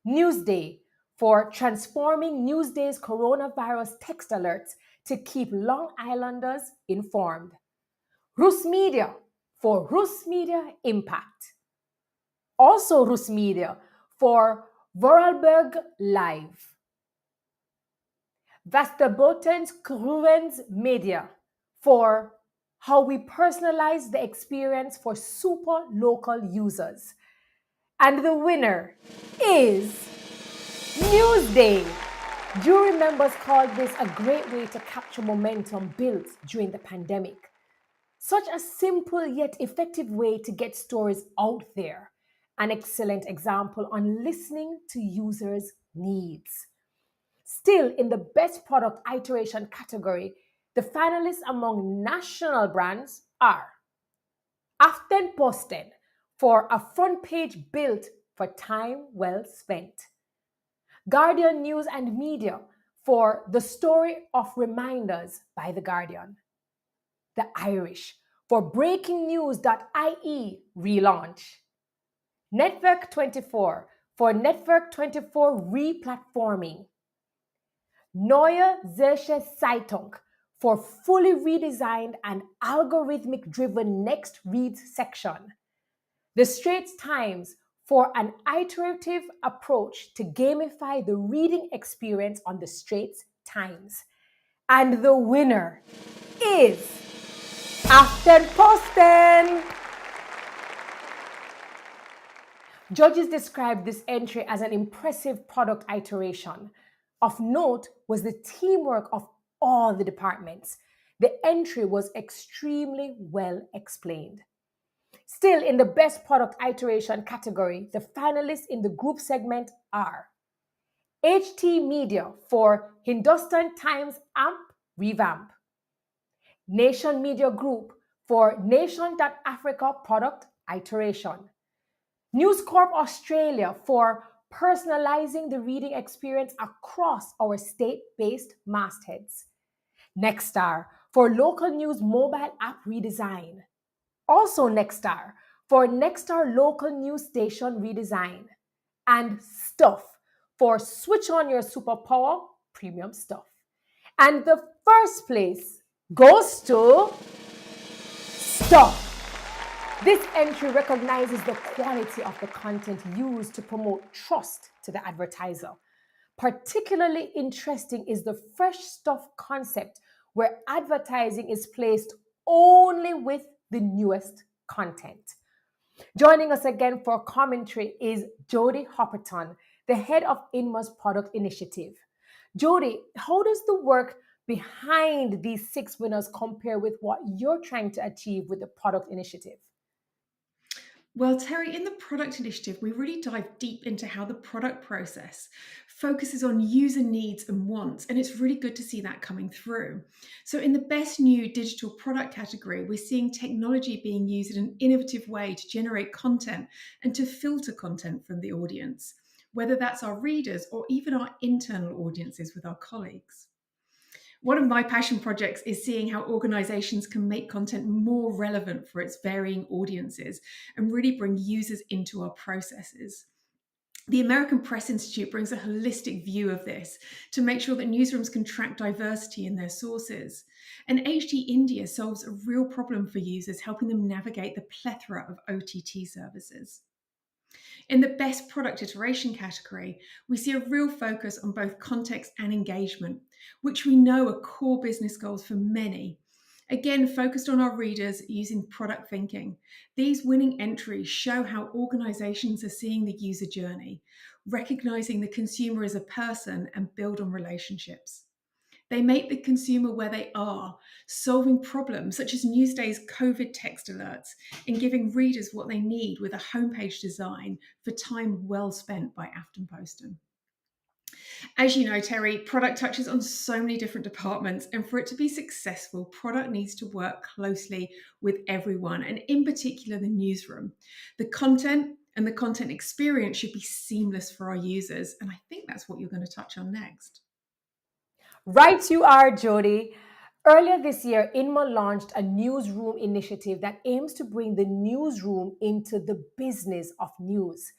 Newsday for transforming Newsday's coronavirus text alerts to keep Long Islanders informed, Rus Media for Rus Media Impact, also Rus Media for Vorarlberg Live, Vasterbotens Kruens Media for how we personalize the experience for super local users. And the winner is Newsday. Jury members called this a great way to capture momentum built during the pandemic. Such a simple yet effective way to get stories out there. An excellent example on listening to users' needs. Still, in the Best Product Iteration category, the finalists among national brands are Aftenposten for a front page built for time well spent, Guardian News and Media for the story of reminders by The Guardian, The Irish for breakingnews.ie relaunch, Network 24 for Network 24 replatforming, Neue Zürcher Zeitung for fully redesigned and algorithmic-driven next reads section, The Straits Times for an iterative approach to gamify the reading experience on the Straits Times. And the winner is Aftenposten. Judges described this entry as an impressive product iteration. Of note was the teamwork of all the departments. The entry was extremely well explained. Still, in the Best Product Iteration category, the finalists in the group segment are HT Media for Hindustan Times AMP Revamp, Nation Media Group for Nation.Africa Product Iteration, News Corp Australia for personalizing the reading experience across our state-based mastheads, Nexstar for local news mobile app redesign, also Nexstar for Nexstar local news station redesign, and Stuff for switch on your superpower premium stuff. And the first place goes to Stuff. This entry recognizes the quality of the content used to promote trust to the advertiser. Particularly interesting is the fresh stuff concept where advertising is placed only with the newest content. Joining us again for commentary is Jody Hopperton, the head of INMA's product initiative. Jody, how does the work behind these 6 winners compare with what you're trying to achieve with the product initiative? Well, Terry, in the product initiative, we really dive deep into how the product process focuses on user needs and wants, and it's really good to see that coming through. So in the best new digital product category, we're seeing technology being used in an innovative way to generate content and to filter content from the audience, whether that's our readers or even our internal audiences with our colleagues. One of my passion projects is seeing how organizations can make content more relevant for its varying audiences and really bring users into our processes. The American Press Institute brings a holistic view of this to make sure that newsrooms can track diversity in their sources. And HT India solves a real problem for users, helping them navigate the plethora of OTT services. In the best product iteration category, we see a real focus on both context and engagement, which we know are core business goals for many. Again, focused on our readers using product thinking. These winning entries show how organizations are seeing the user journey, recognizing the consumer as a person and build on relationships. They make the consumer where they are, solving problems such as Newsday's COVID text alerts and giving readers what they need with a homepage design for time well spent by Aftenposten. As you know, Terry, product touches on so many different departments, and for it to be successful, product needs to work closely with everyone, and in particular the newsroom. The content and the content experience should be seamless for our users, and I think that's what you're going to touch on next. Right you are, Jody. Earlier this year, INMA launched a newsroom initiative that aims to bring the newsroom into the business of news.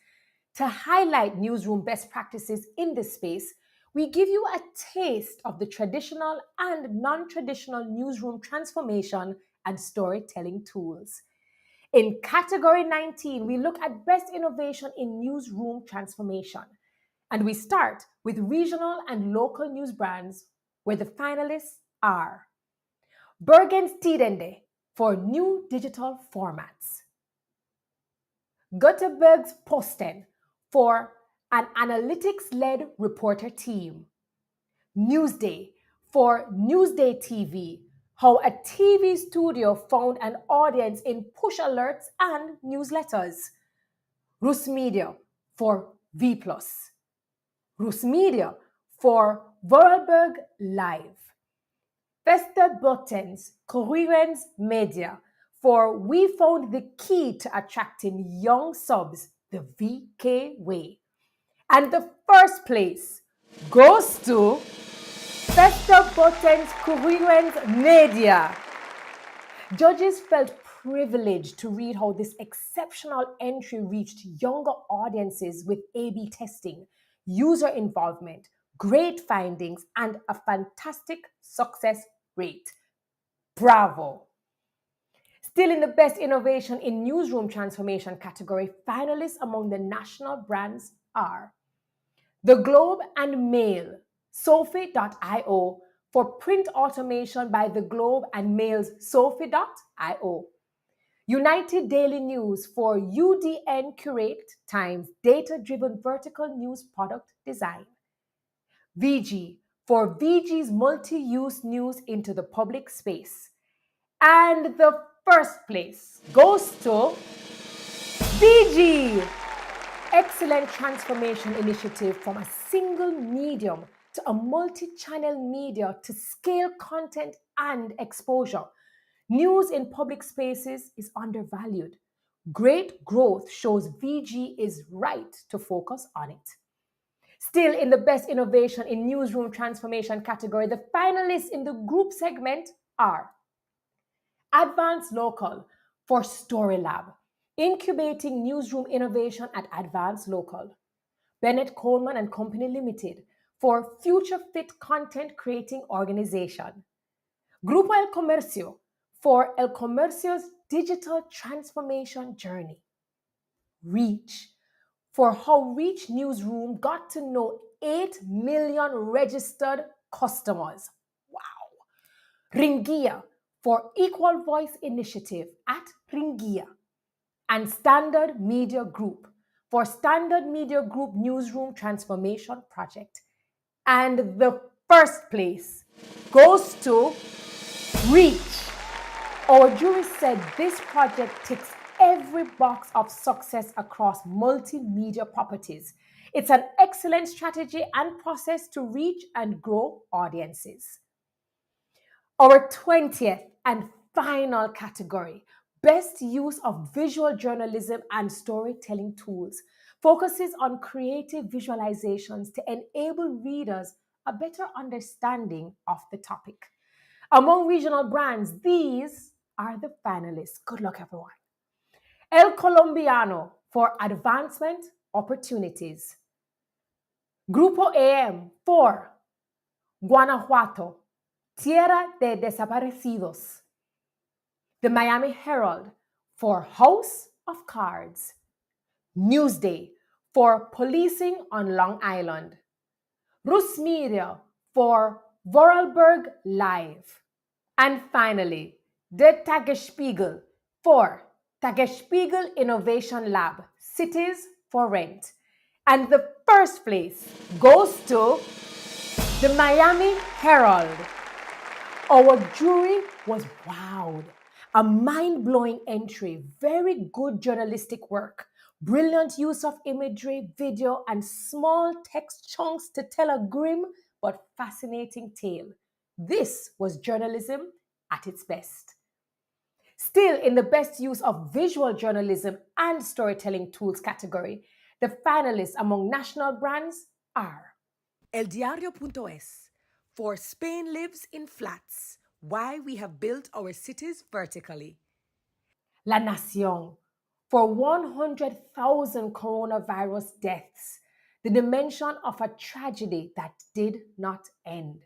To highlight newsroom best practices in this space, we give you a taste of the traditional and non-traditional newsroom transformation and storytelling tools. In category 19, we look at best innovation in newsroom transformation. And we start with regional and local news brands, where the finalists are Bergens Tidende for new digital formats, Göteborgs Posten for an analytics-led reporter team, Newsday for Newsday TV, how a TV studio found an audience in push alerts and newsletters, Rus Media for V+, Rus Media for Vorarlberg Live, Västerbottens Kuriren's Media for We Found the Key to Attracting Young Subs the VK Way. And the first place goes to Västerbottens Kuriren's Media. Judges felt privileged to read how this exceptional entry reached younger audiences with A/B testing, user involvement, great findings, and a fantastic success rate. Bravo! Still in the best innovation in newsroom transformation category, finalists among the national brands are The Globe and Mail, Sophie.io for print automation by The Globe and Mail's Sophie.io. United Daily News for UDN Curate times data-driven vertical news product design. VG for VG's multi-use news into the public space. And the first place goes to VG. Excellent transformation initiative from a single medium to a multi-channel media to scale content and exposure. News in public spaces is undervalued. Great growth shows VG is right to focus on it. Still in the best innovation in newsroom transformation category, the finalists in the group segment are Advanced Local for StoryLab, incubating newsroom innovation at Advanced Local. Bennett Coleman and Company Limited for Future Fit Content Creating Organization. Grupo El Comercio for El Comercio's digital transformation journey. Reach for how Reach Newsroom got to know 8 million registered customers. Wow. Ringia for Equal Voice Initiative at Ringia. And Standard Media Group for Standard Media Group Newsroom Transformation Project. And the first place goes to Reach. Our jury said this project ticks every box of success across multimedia properties. It's an excellent strategy and process to reach and grow audiences. Our 20th and final category, best use of visual journalism and storytelling tools, focuses on creative visualizations to enable readers a better understanding of the topic. Among regional brands, these are the finalists. Good luck, everyone. El Colombiano for advancement opportunities. Grupo AM for Guanajuato, Tierra de Desaparecidos. The Miami Herald for House of Cards. Newsday for Policing on Long Island. Rus Media for Vorarlberg Live. And finally, the Tagesspiegel for Tagesspiegel Innovation Lab, Cities for Rent. And the first place goes to The Miami Herald. Our jury was wowed. A mind-blowing entry, very good journalistic work, brilliant use of imagery, video, and small text chunks to tell a grim but fascinating tale. This was journalism at its best. Still, in the best use of visual journalism and storytelling tools category, the finalists among national brands are eldiario.es for Spain lives in flats, why we have built our cities vertically. La Nación for 100,000 coronavirus deaths, the dimension of a tragedy that did not end.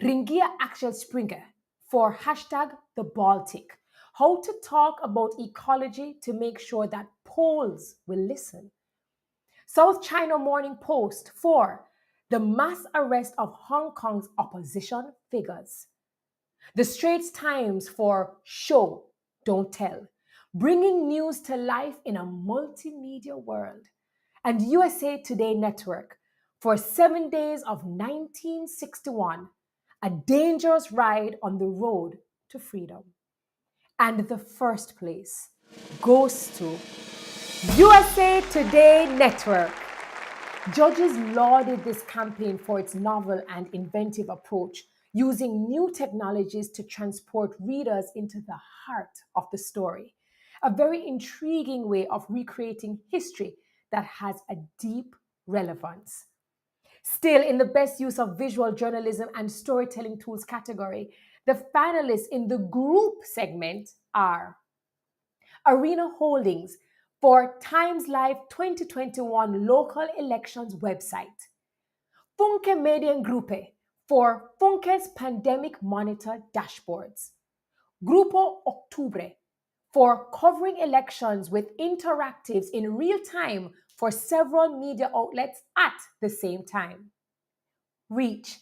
Ringia Axel Springer for hashtag the Baltic, how to talk about ecology to make sure that Poles will listen. South China Morning Post for the mass arrest of Hong Kong's opposition figures. The Straits Times for show, don't tell, bringing news to life in a multimedia world. And USA Today Network for 7 days of 1961, a dangerous ride on the road to freedom. And the first place goes to USA Today Network. Judges lauded this campaign for its novel and inventive approach, using new technologies to transport readers into the heart of the story. A very intriguing way of recreating history that has a deep relevance. Still, in the best use of visual journalism and storytelling tools category, the finalists in the group segment are Arena Holdings for Times Live 2021 local elections website, Funke Mediengruppe for Funke's pandemic monitor dashboards, Grupo Octubre for covering elections with interactives in real time for several media outlets at the same time, Reach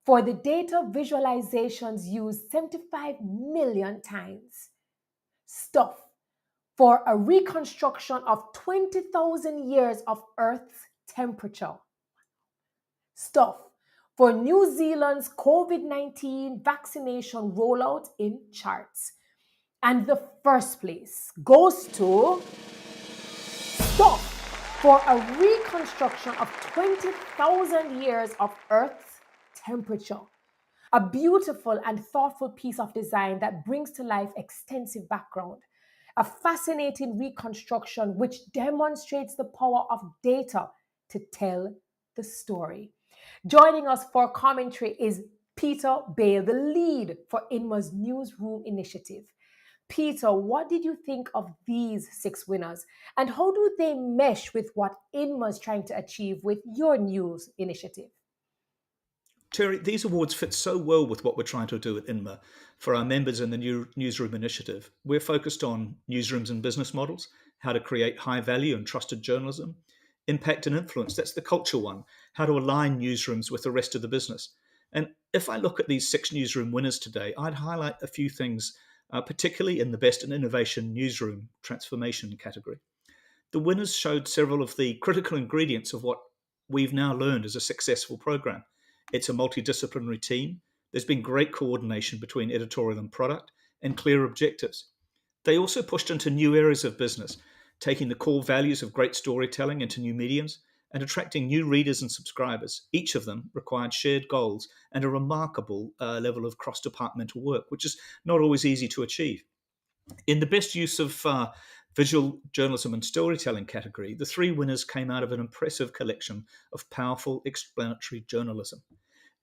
for the data visualizations used 75 million times, Stuff for a reconstruction of 20,000 years of Earth's temperature, Stuff for New Zealand's COVID-19 vaccination rollout in charts. And the first place goes to Stuff for a reconstruction of 20,000 years of Earth's temperature. A beautiful and thoughtful piece of design that brings to life extensive background. A fascinating reconstruction which demonstrates the power of data to tell the story. Joining us for commentary is Peter Bale, the lead for INMA's Newsroom initiative. Peter, what did you think of these 6 winners, and how do they mesh with what INMA is trying to achieve with your news initiative? Terry, these awards fit so well with what we're trying to do at INMA. For our members in the Newsroom initiative, we're focused on newsrooms and business models, how to create high value and trusted journalism, impact and influence, that's the culture one, how to align newsrooms with the rest of the business. And if I look at these 6 newsroom winners today, I'd highlight a few things, particularly in the Best in Innovation Newsroom Transformation category. The winners showed several of the critical ingredients of what we've now learned as a successful program. It's a multidisciplinary team. There's been great coordination between editorial and product and clear objectives. They also pushed into new areas of business, taking the core values of great storytelling into new mediums and attracting new readers and subscribers. Each of them required shared goals and a remarkable level of cross-departmental work, which is not always easy to achieve. In the best use of visual journalism and storytelling category, the 3 winners came out of an impressive collection of powerful explanatory journalism.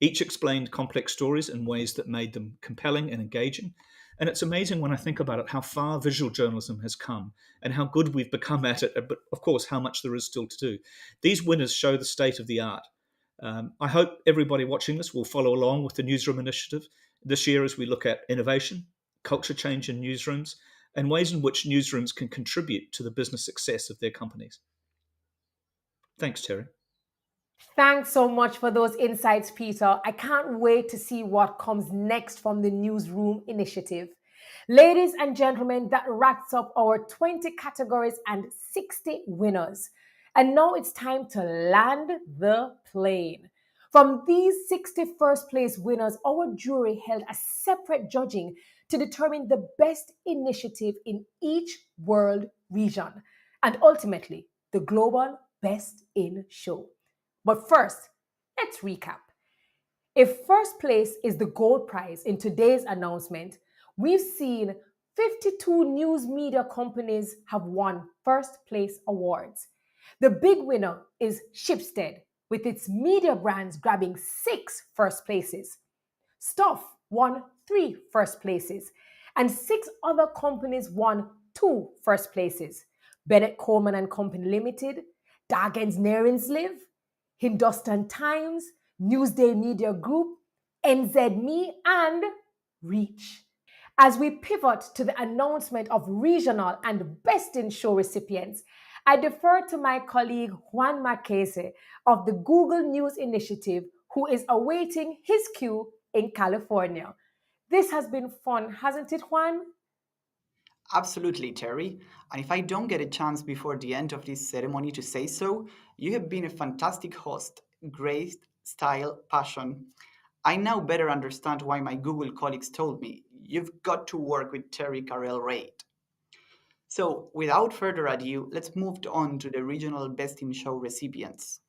Each explained complex stories in ways that made them compelling and engaging. And it's amazing when I think about it how far visual journalism has come and how good we've become at it, but of course how much there is still to do. These winners show the state of the art. I hope everybody watching this will follow along with the Newsroom initiative this year as we look at innovation, culture change in newsrooms, and ways in which newsrooms can contribute to the business success of their companies. Thanks, Terry. Thanks so much for those insights, Peter. I can't wait to see what comes next from the Newsroom initiative. Ladies and gentlemen, that wraps up our 20 categories and 60 winners. And now it's time to land the plane. From these 60 first place winners, our jury held a separate judging to determine the best initiative in each world region and ultimately the global best in show. But first, let's recap. If first place is the gold prize in today's announcement, we've seen 52 news media companies have won first place awards. The big winner is Shipstead, with its media brands grabbing 6 first places. Stuff won 3 first places, and 6 other companies won 2 first places. Bennett Coleman and Company Limited, Dagens Næringsliv, Hindustan Times, Newsday Media Group, NZME, and Reach. As we pivot to the announcement of regional and Best in Show recipients, I defer to my colleague Juan Marquese of the Google News Initiative, who is awaiting his cue in California. This has been fun, hasn't it, Juan? Absolutely, Terry. And if I don't get a chance before the end of this ceremony to say so, you have been a fantastic host. Grace, style, passion. I now better understand why my Google colleagues told me, you've got to work with Terry Carell-Reid. So, without further ado, let's move on to the regional Best in Show recipients.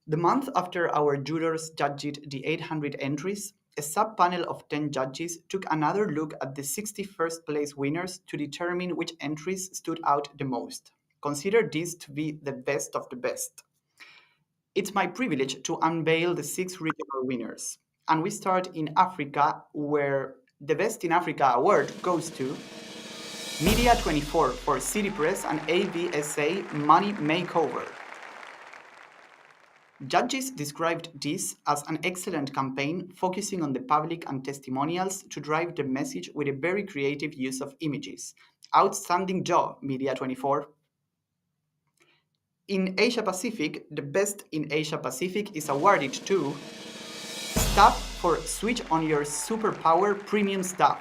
The month after our jurors judged the 800 entries, a sub-panel of 10 judges took another look at the 61st place winners to determine which entries stood out the most. Consider this to be the best of the best. It's my privilege to unveil the 6 regional winners. And we start in Africa, where the Best in Africa award goes to Media 24 for City Press and AVSA Money Makeover. Judges described this as an excellent campaign focusing on the public and testimonials to drive the message with a very creative use of images. Outstanding job, Media 24. In Asia Pacific, the Best in Asia Pacific is awarded to Staff for Switch on Your Superpower Premium Staff.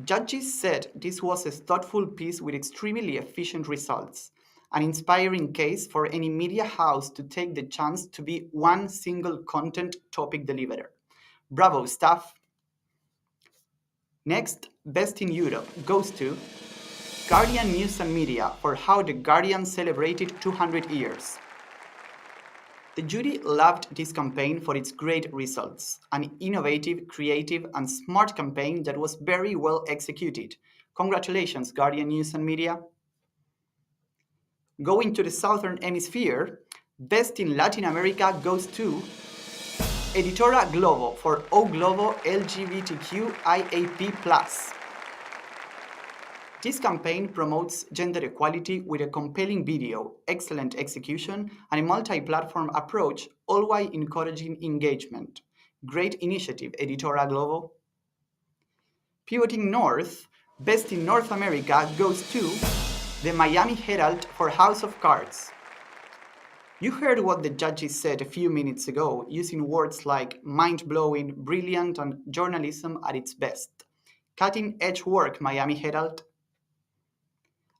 Judges said this was a thoughtful piece with extremely efficient results, an inspiring case for any media house to take the chance to be one single content topic deliverer. Bravo, staff! Next, Best in Europe goes to Guardian News and Media for how The Guardian celebrated 200 years. The jury loved this campaign for its great results, an innovative, creative, and smart campaign that was very well executed. Congratulations, Guardian News and Media. Going to the Southern Hemisphere, Best in Latin America goes to Editora Globo for O Globo LGBTQ IAP+. This campaign promotes gender equality with a compelling video, excellent execution, and a multi-platform approach, all while encouraging engagement. Great initiative, Editora Globo. Pivoting north, Best in North America goes to the Miami Herald for House of Cards. You heard what the judges said a few minutes ago, using words like mind-blowing, brilliant, and journalism at its best. Cutting-edge work, Miami Herald.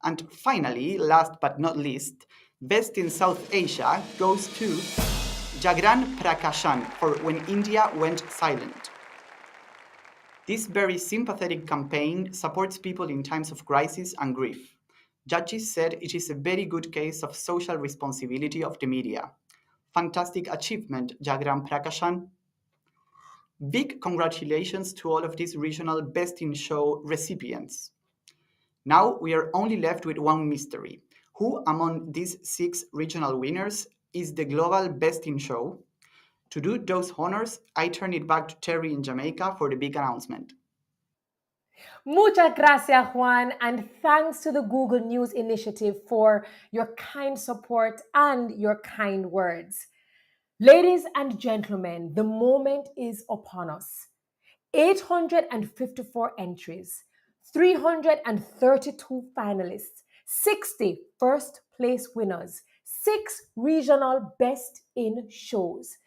And finally, last but not least, Best in South Asia goes to Jagran Prakashan for When India Went Silent. This very sympathetic campaign supports people in times of crisis and grief. Judges said it is a very good case of social responsibility of the media. Fantastic achievement, Jagran Prakashan. Big congratulations to all of these regional Best in Show recipients. Now we are only left with one mystery. Who among these 6 regional winners is the global Best in Show? To do those honors, I turn it back to Terry in Jamaica for the big announcement. Muchas gracias, Juan, and thanks to the Google News Initiative for your kind support and your kind words. Ladies and gentlemen, the moment is upon us. 854 entries, 332 finalists, 60 first place winners, 6 regional Best in Shows.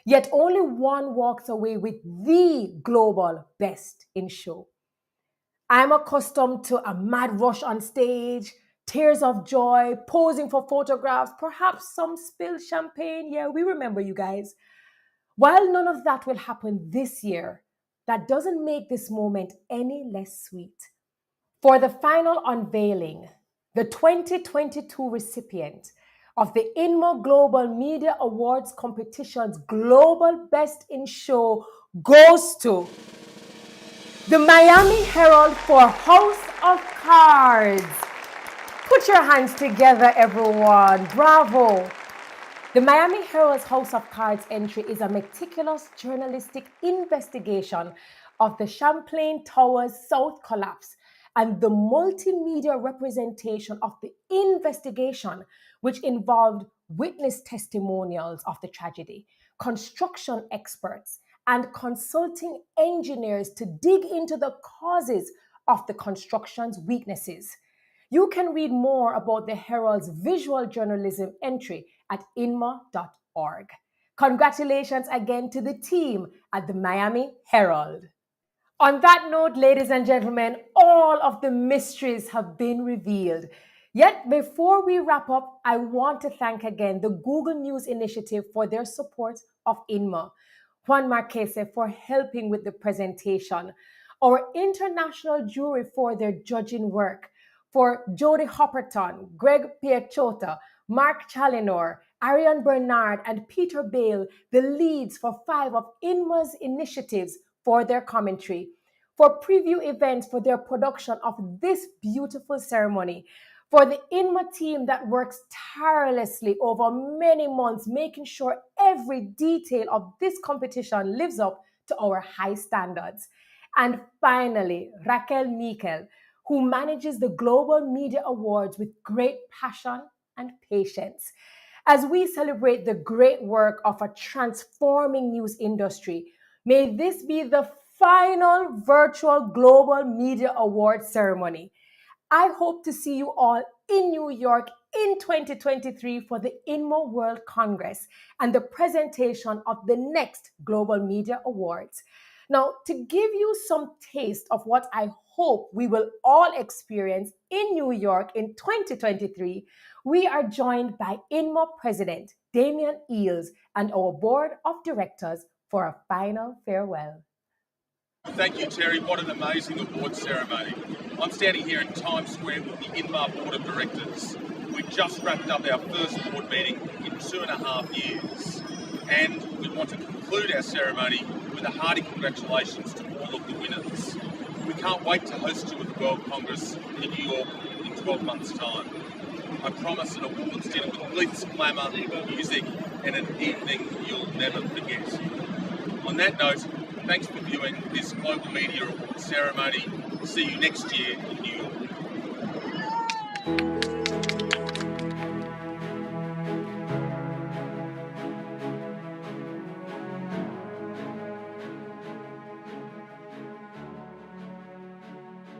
Yet only one walks away with the global Best in Show. I'm accustomed to a mad rush on stage, tears of joy, posing for photographs, perhaps some spilled champagne. Yeah, we remember you guys. While none of that will happen this year, that doesn't make this moment any less sweet. For the final unveiling, the 2022 recipient of the INMA Global Media Awards Competition's Global Best in Show goes to the Miami Herald for House of Cards. Put your hands together, everyone. Bravo. The Miami Herald's House of Cards entry is a meticulous journalistic investigation of the Champlain Towers South collapse and the multimedia representation of the investigation, which involved witness testimonials of the tragedy, construction experts, and consulting engineers to dig into the causes of the construction's weaknesses. You can read more about the Herald's visual journalism entry at inma.org. Congratulations again to the team at the Miami Herald. On that note, ladies and gentlemen, all of the mysteries have been revealed. Yet before we wrap up, I want to thank again the Google News Initiative for their support of INMA, Juan Marquese for helping with the presentation, our international jury for their judging work, for Jody Hopperton, Greg Piachota, Mark Chalinor, Ariane Bernard, and Peter Bale, the leads for 5 of INMA's initiatives for their commentary, for preview events for their production of this beautiful ceremony, for the INMA team that works tirelessly over many months, making sure every detail of this competition lives up to our high standards. And finally, Raquel Miquel, who manages the Global Media Awards with great passion and patience. As we celebrate the great work of a transforming news industry, may this be the final virtual Global Media Awards ceremony. I hope to see you all in New York in 2023 for the INMA World Congress and the presentation of the next Global Media Awards. Now, to give you some taste of what I hope we will all experience in New York in 2023, we are joined by INMA President Damian Eales and our Board of Directors for a final farewell. Thank you, Terry. What an amazing award ceremony. I'm standing here in Times Square with the INMA Board of Directors. We just wrapped up our first board meeting in 2.5 years. And we want to conclude our ceremony with a hearty congratulations to all of the winners. We can't wait to host you at the World Congress in New York in 12 months' time. I promise an awards dinner with glitz, glamour, music, and an evening you'll never forget. On that note, thanks for viewing this Global Media Awards ceremony. See you next year in New York.